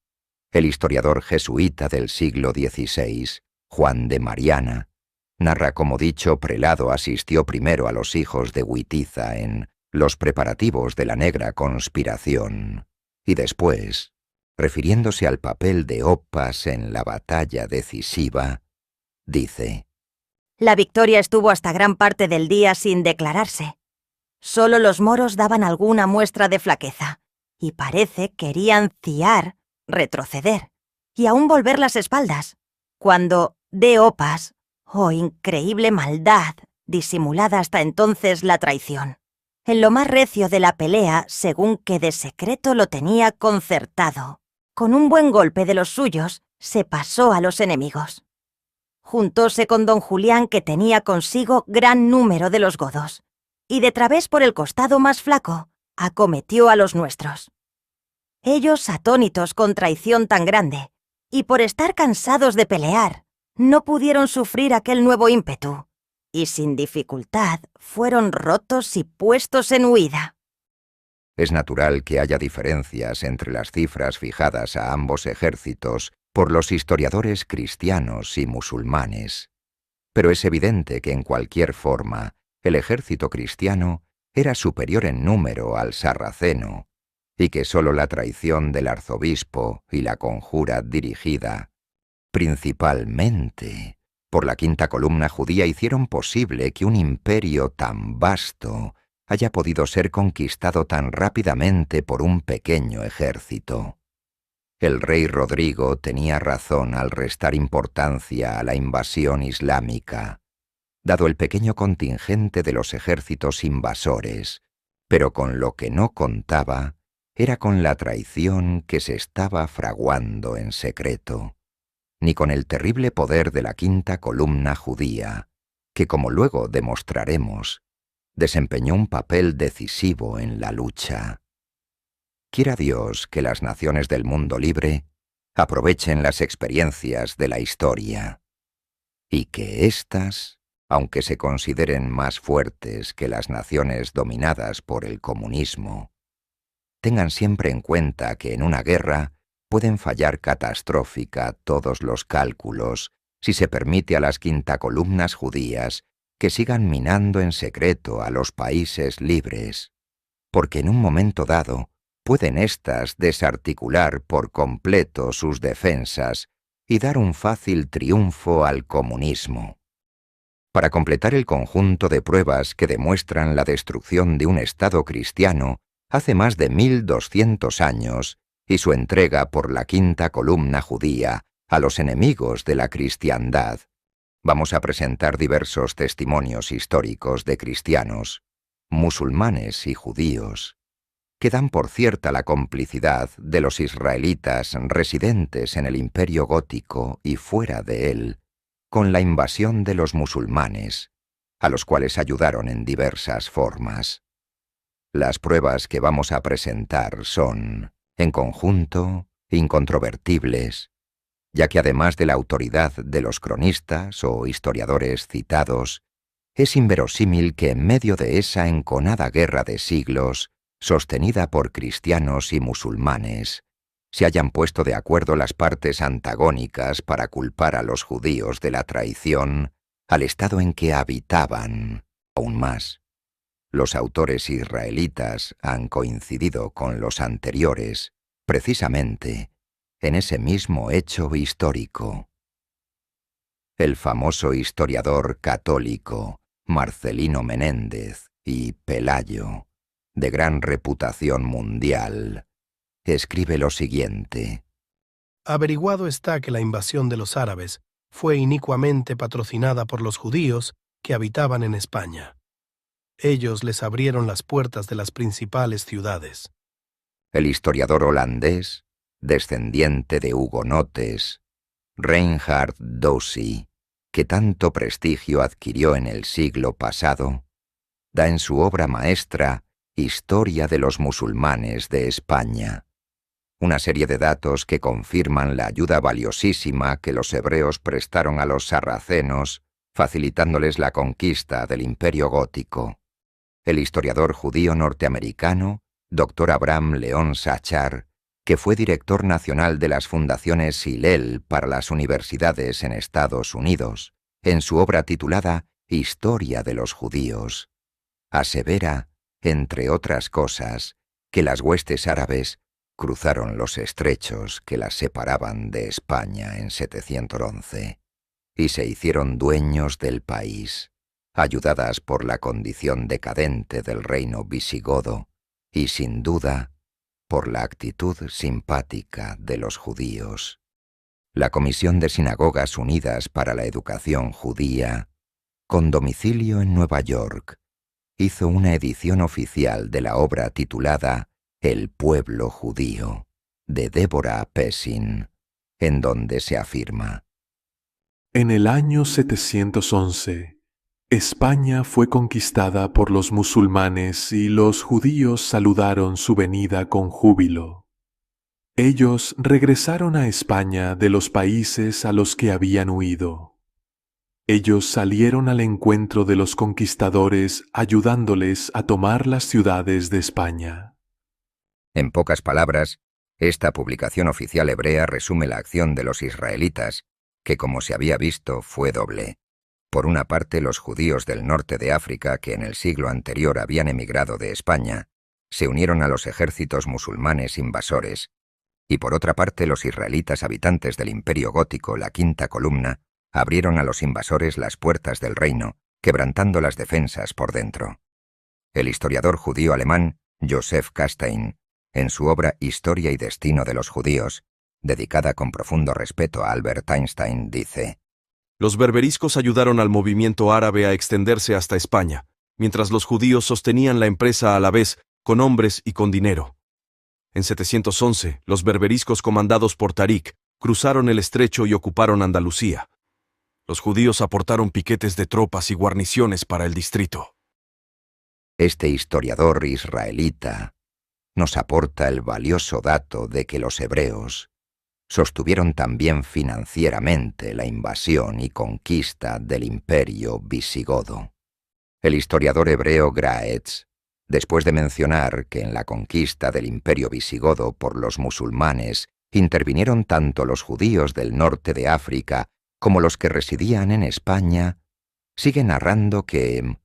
el historiador jesuita del siglo XVI, Juan de Mariana, narra cómo dicho prelado asistió primero a los hijos de Witiza en los preparativos de la Negra Conspiración, y después, refiriéndose al papel de Oppas en la batalla decisiva, dice: La victoria estuvo hasta gran parte del día sin declararse. Solo los moros daban alguna muestra de flaqueza, y parece querían ciar, retroceder, y aún volver las espaldas, cuando de Oppas, oh increíble maldad, disimulada hasta entonces la traición, en lo más recio de la pelea, según que de secreto lo tenía concertado, con un buen golpe de los suyos, se pasó a los enemigos. Juntóse con don Julián, que tenía consigo gran número de los godos, y de través por el costado más flaco, acometió a los nuestros. Ellos, atónitos con traición tan grande, y por estar cansados de pelear, no pudieron sufrir aquel nuevo ímpetu, y sin dificultad fueron rotos y puestos en huida. Es natural que haya diferencias entre las cifras fijadas a ambos ejércitos por los historiadores cristianos y musulmanes, pero es evidente que en cualquier forma el ejército cristiano era superior en número al sarraceno, y que sólo la traición del arzobispo y la conjura dirigida principalmente por la quinta columna judía, hicieron posible que un imperio tan vasto haya podido ser conquistado tan rápidamente por un pequeño ejército. El rey Rodrigo tenía razón al restar importancia a la invasión islámica, dado el pequeño contingente de los ejércitos invasores, pero con lo que no contaba era con la traición que se estaba fraguando en secreto, ni con el terrible poder de la quinta columna judía, que, como luego demostraremos, desempeñó un papel decisivo en la lucha. Quiera Dios que las naciones del mundo libre aprovechen las experiencias de la historia, y que éstas, aunque se consideren más fuertes que las naciones dominadas por el comunismo, tengan siempre en cuenta que en una guerra pueden fallar catastrófica todos los cálculos si se permite a las quintacolumnas judías que sigan minando en secreto a los países libres, porque en un momento dado pueden éstas desarticular por completo sus defensas y dar un fácil triunfo al comunismo. Para completar el conjunto de pruebas que demuestran la destrucción de un Estado cristiano hace más de 1200 años y su entrega por la quinta columna judía a los enemigos de la cristiandad, vamos a presentar diversos testimonios históricos de cristianos, musulmanes y judíos, que dan por cierta la complicidad de los israelitas residentes en el Imperio Gótico y fuera de él, con la invasión de los musulmanes, a los cuales ayudaron en diversas formas. Las pruebas que vamos a presentar son, en conjunto, incontrovertibles, ya que además de la autoridad de los cronistas o historiadores citados, es inverosímil que en medio de esa enconada guerra de siglos, sostenida por cristianos y musulmanes, se hayan puesto de acuerdo las partes antagónicas para culpar a los judíos de la traición al estado en que habitaban. Aún más, los autores israelitas han coincidido con los anteriores, precisamente, en ese mismo hecho histórico. El famoso historiador católico Marcelino Menéndez y Pelayo, de gran reputación mundial, escribe lo siguiente. Averiguado está que la invasión de los árabes fue inicuamente patrocinada por los judíos que habitaban en España. Ellos les abrieron las puertas de las principales ciudades. El historiador holandés, descendiente de hugonotes, Reinhard Dossey, que tanto prestigio adquirió en el siglo pasado, da en su obra maestra Historia de los musulmanes de España, una serie de datos que confirman la ayuda valiosísima que los hebreos prestaron a los sarracenos, facilitándoles la conquista del Imperio Gótico. El historiador judío norteamericano, Dr. Abraham León Sachar, que fue director nacional de las fundaciones Hillel para las universidades en Estados Unidos, en su obra titulada Historia de los judíos, asevera, entre otras cosas, que las huestes árabes cruzaron los estrechos que las separaban de España en 711 y se hicieron dueños del país, ayudadas por la condición decadente del reino visigodo y, sin duda, por la actitud simpática de los judíos. La Comisión de Sinagogas Unidas para la Educación Judía, con domicilio en Nueva York, hizo una edición oficial de la obra titulada El pueblo judío, de Deborah Pessin, en donde se afirma: En el año 711, España fue conquistada por los musulmanes y los judíos saludaron su venida con júbilo. Ellos regresaron a España de los países a los que habían huido. Ellos salieron al encuentro de los conquistadores ayudándoles a tomar las ciudades de España. En pocas palabras, esta publicación oficial hebrea resume la acción de los israelitas, que, como se había visto, fue doble. Por una parte, los judíos del norte de África, que en el siglo anterior habían emigrado de España, se unieron a los ejércitos musulmanes invasores, y por otra parte los israelitas habitantes del Imperio Gótico, la quinta columna, abrieron a los invasores las puertas del reino, quebrantando las defensas por dentro. El historiador judío alemán Joseph Castaing, en su obra Historia y destino de los judíos, dedicada con profundo respeto a Albert Einstein, dice: Los berberiscos ayudaron al movimiento árabe a extenderse hasta España, mientras los judíos sostenían la empresa a la vez con hombres y con dinero. En 711, los berberiscos comandados por Tarik cruzaron el estrecho y ocuparon Andalucía. Los judíos aportaron piquetes de tropas y guarniciones para el distrito. Este historiador israelita nos aporta el valioso dato de que los hebreos sostuvieron también financieramente la invasión y conquista del imperio visigodo. El historiador hebreo Graetz, después de mencionar que en la conquista del imperio visigodo por los musulmanes intervinieron tanto los judíos del norte de África como los que residían en España, sigue narrando que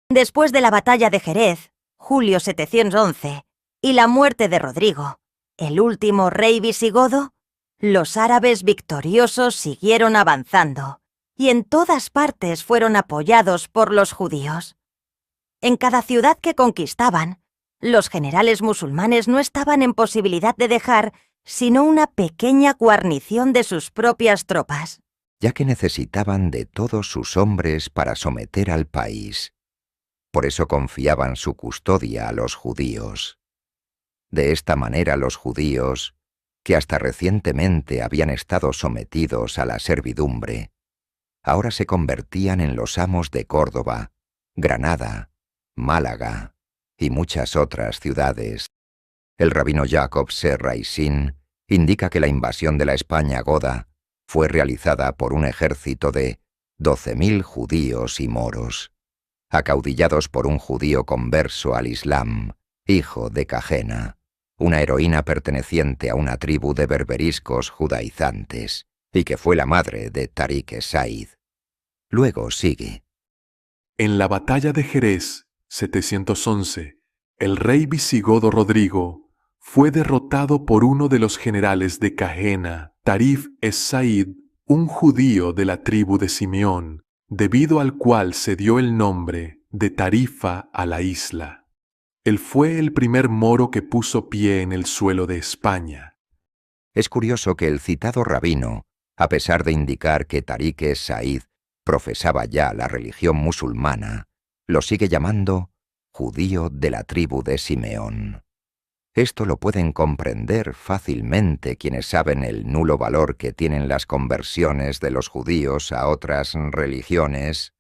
después de la batalla de Jerez, julio 711, y la muerte de Rodrigo, el último rey visigodo, los árabes victoriosos siguieron avanzando, y en todas partes fueron apoyados por los judíos. En cada ciudad que conquistaban, los generales musulmanes no estaban en posibilidad de dejar sino una pequeña guarnición de sus propias tropas, ya que necesitaban de todos sus hombres para someter al país. Por eso confiaban su custodia a los judíos. De esta manera los judíos, que hasta recientemente habían estado sometidos a la servidumbre, ahora se convertían en los amos de Córdoba, Granada, Málaga y muchas otras ciudades. El rabino Jacob Serra Isin indica que la invasión de la España goda fue realizada por un ejército de 12.000 judíos y moros, acaudillados por un judío converso al Islam, hijo de Cajena, una heroína perteneciente a una tribu de berberiscos judaizantes, y que fue la madre de Tarik Said. Luego sigue: En la batalla de Jerez, 711, el rey visigodo Rodrigo fue derrotado por uno de los generales de Cajena, Tarif es-Said, un judío de la tribu de Simeón, debido al cual se dio el nombre de Tarifa a la isla. Él fue el primer moro que puso pie en el suelo de España. Es curioso que el citado rabino, a pesar de indicar que Tarik es-Said profesaba ya la religión musulmana, lo sigue llamando judío de la tribu de Simeón. Esto lo pueden comprender fácilmente quienes saben el nulo valor que tienen las conversiones de los judíos a otras religiones,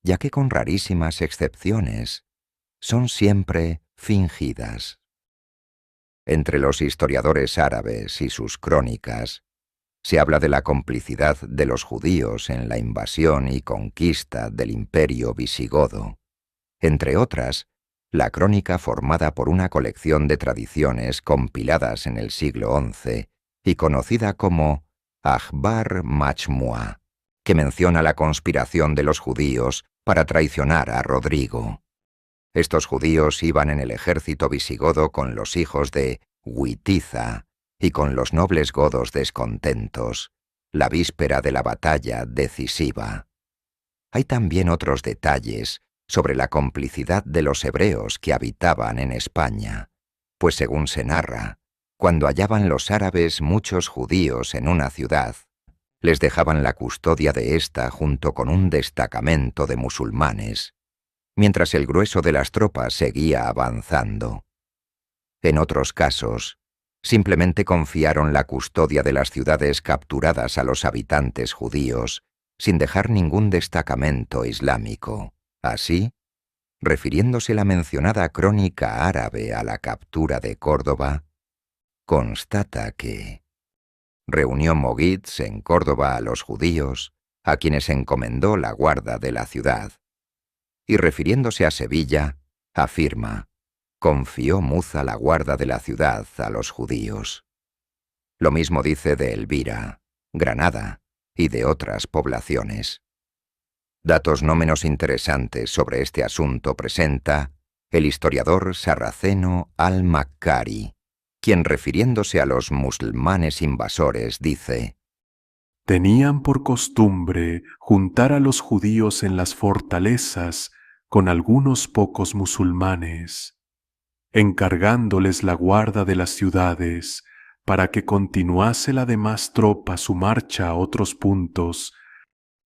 ya que con rarísimas excepciones son siempre fingidas. Entre los historiadores árabes y sus crónicas, se habla de la complicidad de los judíos en la invasión y conquista del imperio visigodo. Entre otras, la crónica formada por una colección de tradiciones compiladas en el siglo XI y conocida como Akhbar Majmua, que menciona la conspiración de los judíos para traicionar a Rodrigo. Estos judíos iban en el ejército visigodo con los hijos de Witiza y con los nobles godos descontentos, la víspera de la batalla decisiva. Hay también otros detalles sobre la complicidad de los hebreos que habitaban en España, pues según se narra, cuando hallaban los árabes muchos judíos en una ciudad, les dejaban la custodia de ésta junto con un destacamento de musulmanes, mientras el grueso de las tropas seguía avanzando. En otros casos, simplemente confiaron la custodia de las ciudades capturadas a los habitantes judíos, sin dejar ningún destacamento islámico. Así, refiriéndose la mencionada crónica árabe a la captura de Córdoba, constata que reunió Mogitz en Córdoba a los judíos, a quienes encomendó la guarda de la ciudad. Y refiriéndose a Sevilla, afirma: confió Muza la guarda de la ciudad a los judíos. Lo mismo dice de Elvira, Granada y de otras poblaciones. Datos no menos interesantes sobre este asunto presenta el historiador sarraceno al-Makkari, quien, refiriéndose a los musulmanes invasores, dice: Tenían por costumbre juntar a los judíos en las fortalezas con algunos pocos musulmanes, encargándoles la guarda de las ciudades para que continuase la demás tropa su marcha a otros puntos.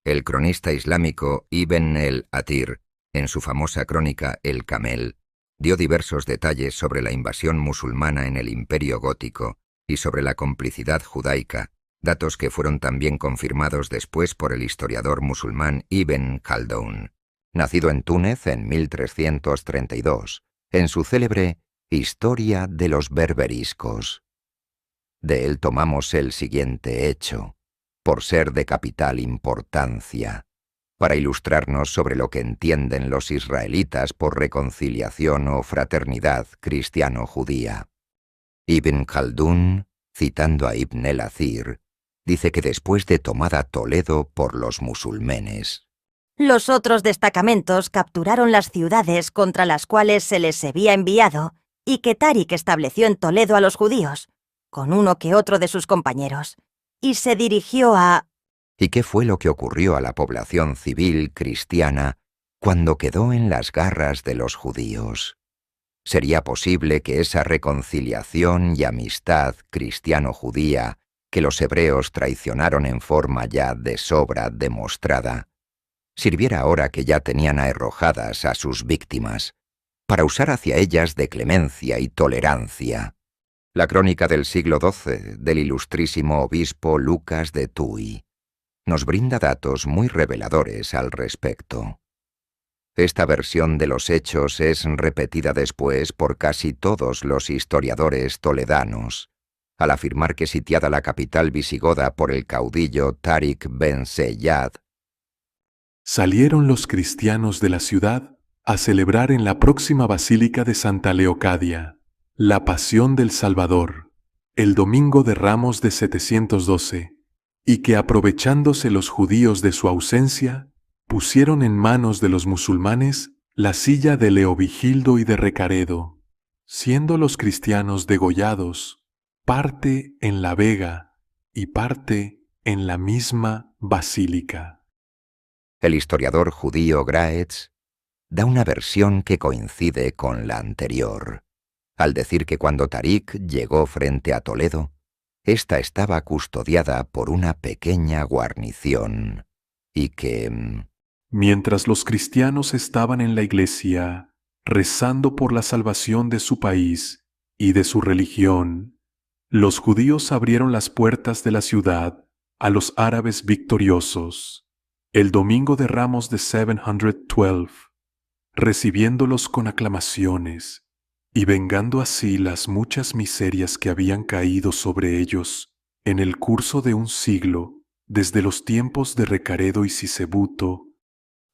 El cronista islámico Ibn el-Athir, en su famosa crónica El Camel, dio diversos detalles sobre la invasión musulmana en el Imperio Gótico y sobre la complicidad judaica, datos que fueron también confirmados después por el historiador musulmán Ibn Khaldún, nacido en Túnez en 1332, en su célebre Historia de los Berberiscos. De él tomamos el siguiente hecho, por ser de capital importancia, para ilustrarnos sobre lo que entienden los israelitas por reconciliación o fraternidad cristiano-judía. Ibn Khaldún, citando a Ibn el-Athir, dice que después de tomada Toledo por los musulmanes, los otros destacamentos capturaron las ciudades contra las cuales se les había enviado y que Táriq estableció en Toledo a los judíos, con uno que otro de sus compañeros, y se dirigió a... ¿Y qué fue lo que ocurrió a la población civil cristiana cuando quedó en las garras de los judíos? ¿Sería posible que esa reconciliación y amistad cristiano-judía que los hebreos traicionaron en forma ya de sobra demostrada, sirviera ahora que ya tenían arrojadas a sus víctimas, para usar hacia ellas de clemencia y tolerancia? La crónica del siglo XII del ilustrísimo obispo Lucas de Tuy nos brinda datos muy reveladores al respecto. Esta versión de los hechos es repetida después por casi todos los historiadores toledanos, al afirmar que sitiada la capital visigoda por el caudillo Táriq ben Ziyad, salieron los cristianos de la ciudad a celebrar en la próxima Basílica de Santa Leocadia la Pasión del Salvador, el Domingo de Ramos de 712, y que, aprovechándose los judíos de su ausencia, pusieron en manos de los musulmanes la silla de Leovigildo y de Recaredo, siendo los cristianos degollados, parte en la vega y parte en la misma basílica. El historiador judío Graetz da una versión que coincide con la anterior, al decir que cuando Táriq llegó frente a Toledo, ésta estaba custodiada por una pequeña guarnición, y que... mientras los cristianos estaban en la iglesia, rezando por la salvación de su país y de su religión, los judíos abrieron las puertas de la ciudad a los árabes victoriosos, el Domingo de Ramos de 712, recibiéndolos con aclamaciones, y vengando así las muchas miserias que habían caído sobre ellos en el curso de un siglo, desde los tiempos de Recaredo y Sisebuto.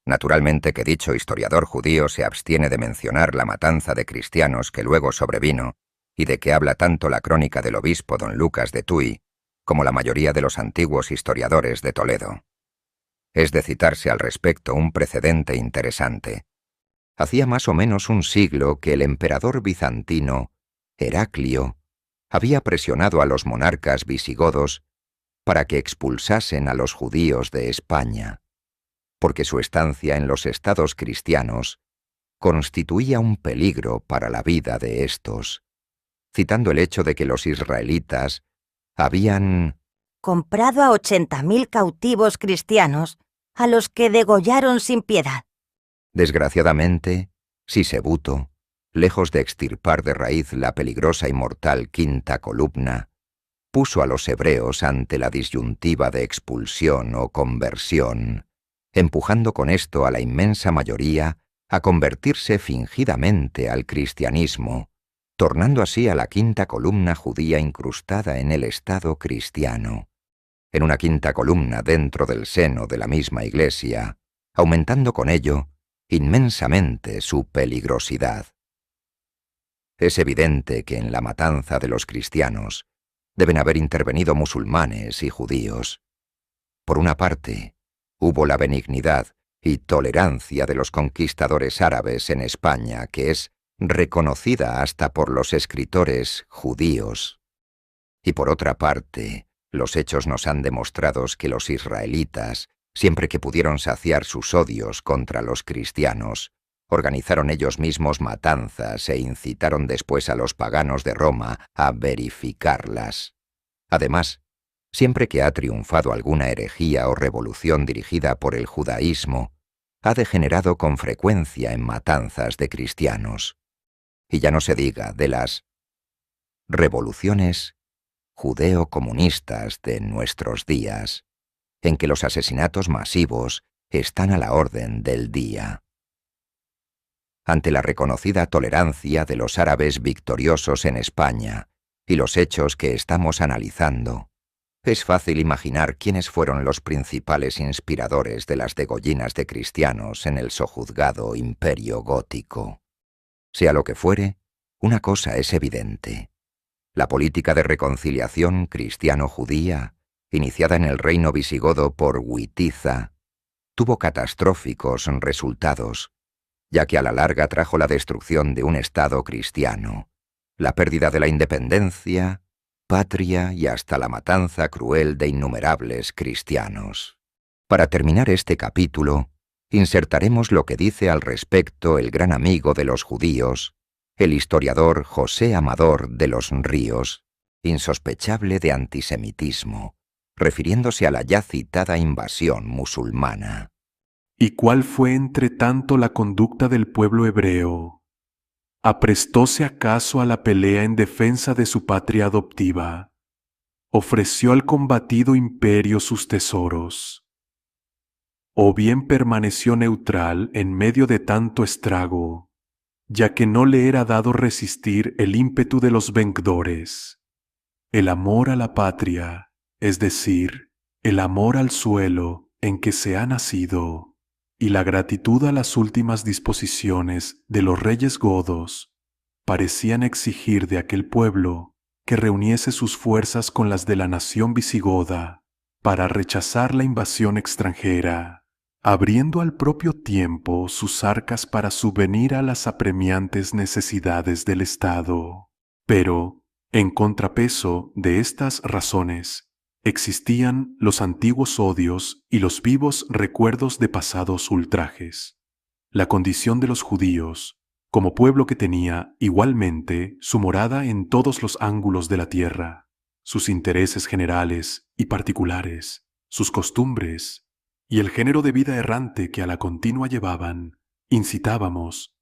Naturalmente que dicho historiador judío se abstiene de mencionar la matanza de cristianos que luego sobrevino, y de que habla tanto la crónica del obispo don Lucas de Tuy, como la mayoría de los antiguos historiadores de Toledo. Es de citarse al respecto un precedente interesante. Hacía más o menos un siglo que el emperador bizantino, Heraclio, había presionado a los monarcas visigodos para que expulsasen a los judíos de España, porque su estancia en los estados cristianos constituía un peligro para la vida de estos, citando el hecho de que los israelitas habían comprado a 80.000 cautivos cristianos, a los que degollaron sin piedad. Desgraciadamente, Sisebuto, lejos de extirpar de raíz la peligrosa y mortal quinta columna, puso a los hebreos ante la disyuntiva de expulsión o conversión, empujando con esto a la inmensa mayoría a convertirse fingidamente al cristianismo, tornando así a la quinta columna judía incrustada en el Estado cristiano, en una quinta columna dentro del seno de la misma Iglesia, aumentando con ello inmensamente su peligrosidad. Es evidente que en la matanza de los cristianos deben haber intervenido musulmanes y judíos. Por una parte, hubo la benignidad y tolerancia de los conquistadores árabes en España, que es reconocida hasta por los escritores judíos. Y por otra parte, los hechos nos han demostrado que los israelitas, siempre que pudieron saciar sus odios contra los cristianos, organizaron ellos mismos matanzas e incitaron después a los paganos de Roma a verificarlas. Además, siempre que ha triunfado alguna herejía o revolución dirigida por el judaísmo, ha degenerado con frecuencia en matanzas de cristianos. Y ya no se diga de las revoluciones judeo-comunistas de nuestros días, en que los asesinatos masivos están a la orden del día. Ante la reconocida tolerancia de los árabes victoriosos en España y los hechos que estamos analizando, es fácil imaginar quiénes fueron los principales inspiradores de las degollinas de cristianos en el sojuzgado imperio gótico. Sea lo que fuere, una cosa es evidente. La política de reconciliación cristiano-judía, iniciada en el reino visigodo por Witiza, tuvo catastróficos resultados, ya que a la larga trajo la destrucción de un Estado cristiano, la pérdida de la independencia, patria y hasta la matanza cruel de innumerables cristianos. Para terminar este capítulo, insertaremos lo que dice al respecto el gran amigo de los judíos, el historiador José Amador de los Ríos, insospechable de antisemitismo, refiriéndose a la ya citada invasión musulmana. ¿Y cuál fue entre tanto la conducta del pueblo hebreo? ¿Aprestóse acaso a la pelea en defensa de su patria adoptiva? ¿Ofreció al combatido imperio sus tesoros? ¿O bien permaneció neutral en medio de tanto estrago, ya que no le era dado resistir el ímpetu de los vencedores? El amor a la patria, es decir, el amor al suelo en que se ha nacido, y la gratitud a las últimas disposiciones de los reyes godos, parecían exigir de aquel pueblo que reuniese sus fuerzas con las de la nación visigoda para rechazar la invasión extranjera, abriendo al propio tiempo sus arcas para subvenir a las apremiantes necesidades del Estado. Pero, en contrapeso de estas razones, existían los antiguos odios y los vivos recuerdos de pasados ultrajes. La condición de los judíos, como pueblo que tenía igualmente su morada en todos los ángulos de la tierra, sus intereses generales y particulares, sus costumbres, y el género de vida errante que a la continua llevaban, incitábamos,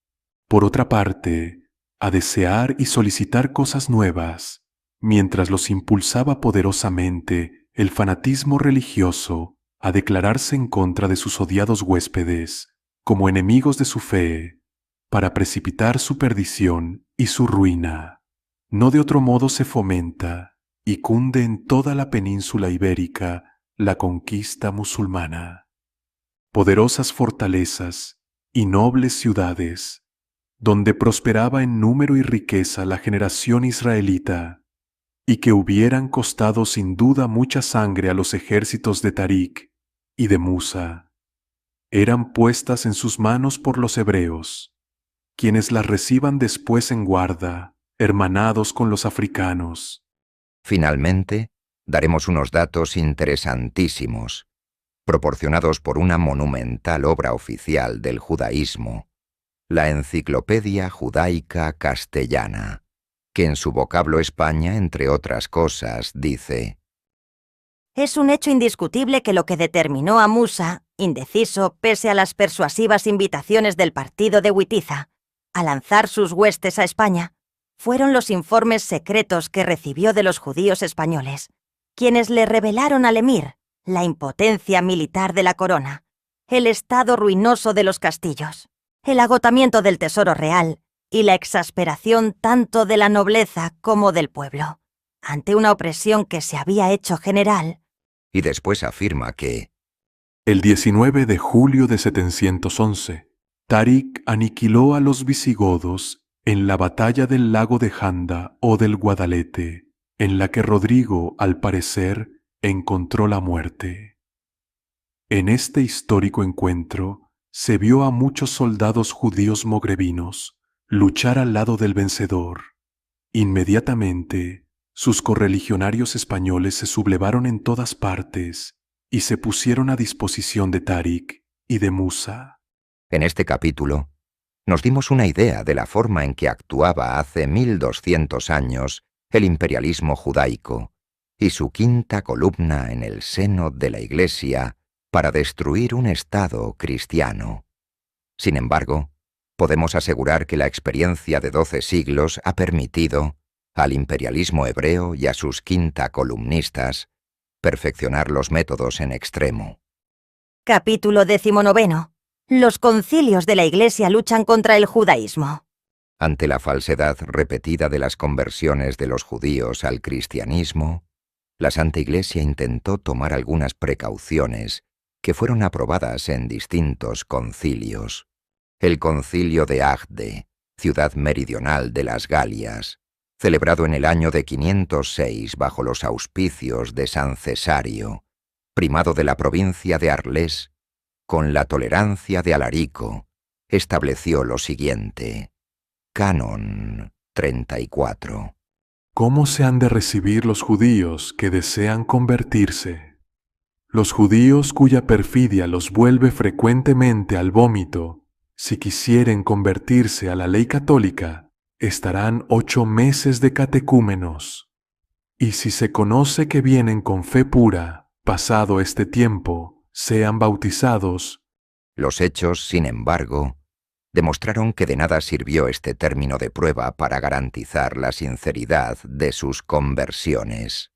por otra parte, a desear y solicitar cosas nuevas, mientras los impulsaba poderosamente el fanatismo religioso a declararse en contra de sus odiados huéspedes como enemigos de su fe, para precipitar su perdición y su ruina. No de otro modo se fomenta y cunde en toda la península ibérica la conquista musulmana. Poderosas fortalezas y nobles ciudades, donde prosperaba en número y riqueza la generación israelita, y que hubieran costado sin duda mucha sangre a los ejércitos de Tarik y de Musa, eran puestas en sus manos por los hebreos, quienes las reciban después en guarda, hermanados con los africanos. Finalmente, daremos unos datos interesantísimos, proporcionados por una monumental obra oficial del judaísmo, la Enciclopedia Judaica Castellana, que en su vocablo España, entre otras cosas, dice: Es un hecho indiscutible que lo que determinó a Musa, indeciso pese a las persuasivas invitaciones del partido de Witiza, a lanzar sus huestes a España, fueron los informes secretos que recibió de los judíos españoles, quienes le revelaron al emir la impotencia militar de la corona, el estado ruinoso de los castillos, el agotamiento del tesoro real y la exasperación tanto de la nobleza como del pueblo, ante una opresión que se había hecho general. Y después afirma que el 19 de julio de 711, Tarik aniquiló a los visigodos en la batalla del lago de Janda o del Guadalete, en la que Rodrigo, al parecer, encontró la muerte. En este histórico encuentro se vio a muchos soldados judíos mogrebinos, luchar al lado del vencedor. Inmediatamente, sus correligionarios españoles se sublevaron en todas partes y se pusieron a disposición de Táriq y de Musa. En este capítulo, nos dimos una idea de la forma en que actuaba hace 1200 años el imperialismo judaico y su quinta columna en el seno de la Iglesia para destruir un Estado cristiano. Sin embargo, podemos asegurar que la experiencia de 12 siglos ha permitido al imperialismo hebreo y a sus quinta columnistas perfeccionar los métodos en extremo. Capítulo 19. Los concilios de la Iglesia luchan contra el judaísmo. Ante la falsedad repetida de las conversiones de los judíos al cristianismo, la Santa Iglesia intentó tomar algunas precauciones que fueron aprobadas en distintos concilios. El concilio de Agde, ciudad meridional de las Galias, celebrado en el año de 506 bajo los auspicios de San Cesario, primado de la provincia de Arles, con la tolerancia de Alarico, estableció lo siguiente. Canon 34. ¿Cómo se han de recibir los judíos que desean convertirse? Los judíos cuya perfidia los vuelve frecuentemente al vómito, si quisieren convertirse a la ley católica, estarán 8 meses de catecúmenos. Y si se conoce que vienen con fe pura, pasado este tiempo, sean bautizados. Los hechos, sin embargo, demostraron que de nada sirvió este término de prueba para garantizar la sinceridad de sus conversiones.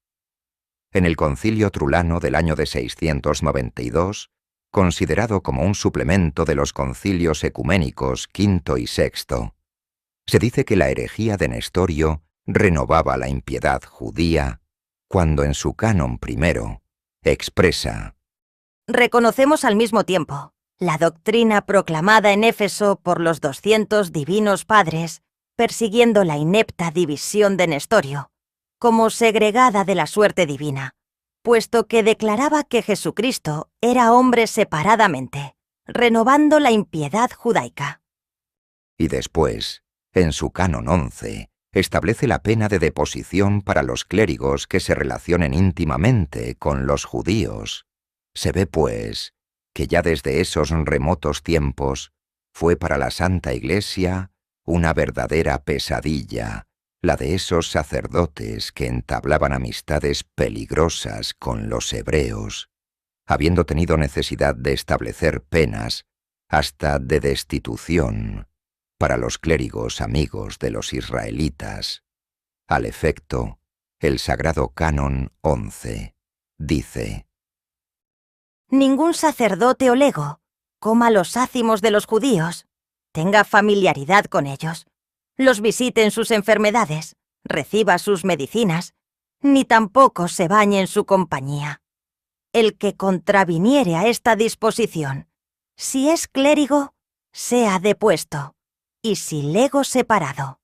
En el Concilio Trulano del año de 692, considerado como un suplemento de los concilios ecuménicos V y VI, se dice que la herejía de Nestorio renovaba la impiedad judía, cuando en su canon primero expresa: reconocemos al mismo tiempo la doctrina proclamada en Éfeso por los 200 divinos padres, persiguiendo la inepta división de Nestorio, como segregada de la suerte divina, puesto que declaraba que Jesucristo era hombre separadamente, renovando la impiedad judaica. Y después, en su canon 11, establece la pena de deposición para los clérigos que se relacionen íntimamente con los judíos. Se ve, pues, que ya desde esos remotos tiempos fue para la Santa Iglesia una verdadera pesadilla, la de esos sacerdotes que entablaban amistades peligrosas con los hebreos, habiendo tenido necesidad de establecer penas hasta de destitución para los clérigos amigos de los israelitas. Al efecto, el Sagrado Canon 11 dice: ningún sacerdote o lego coma los ácimos de los judíos, tenga familiaridad con ellos, los visite en sus enfermedades, reciba sus medicinas, ni tampoco se bañe en su compañía. El que contraviniere a esta disposición, si es clérigo, sea depuesto, y si lego separado.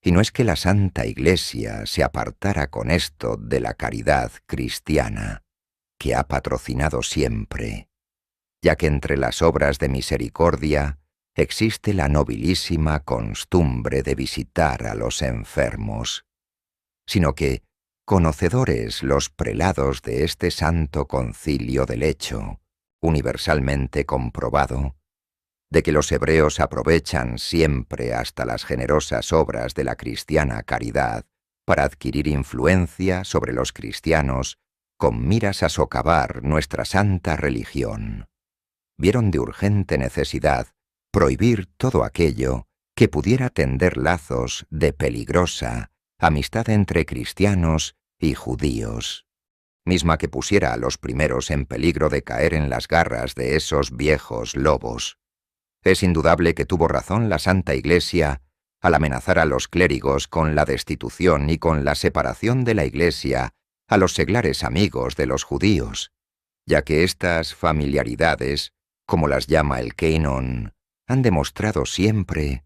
Y no es que la Santa Iglesia se apartara con esto de la caridad cristiana, que ha patrocinado siempre, ya que entre las obras de misericordia existe la nobilísima costumbre de visitar a los enfermos, sino que, conocedores los prelados de este santo concilio del hecho, universalmente comprobado, de que los hebreos aprovechan siempre hasta las generosas obras de la cristiana caridad para adquirir influencia sobre los cristianos con miras a socavar nuestra santa religión, vieron de urgente necesidad prohibir todo aquello que pudiera tender lazos de peligrosa amistad entre cristianos y judíos, misma que pusiera a los primeros en peligro de caer en las garras de esos viejos lobos. Es indudable que tuvo razón la Santa Iglesia al amenazar a los clérigos con la destitución y con la separación de la Iglesia a los seglares amigos de los judíos, ya que estas familiaridades, como las llama el Canon, han demostrado siempre,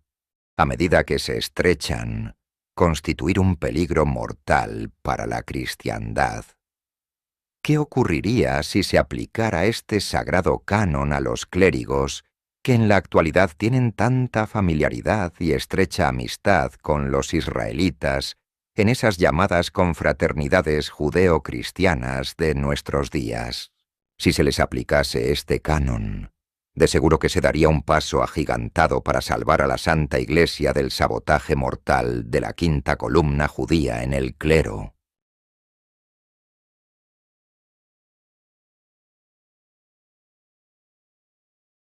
a medida que se estrechan, constituir un peligro mortal para la cristiandad. ¿Qué ocurriría si se aplicara este sagrado canon a los clérigos que en la actualidad tienen tanta familiaridad y estrecha amistad con los israelitas en esas llamadas confraternidades judeo-cristianas de nuestros días. Si se les aplicase este canon, de seguro que se daría un paso agigantado para salvar a la Santa Iglesia del sabotaje mortal de la quinta columna judía en el clero.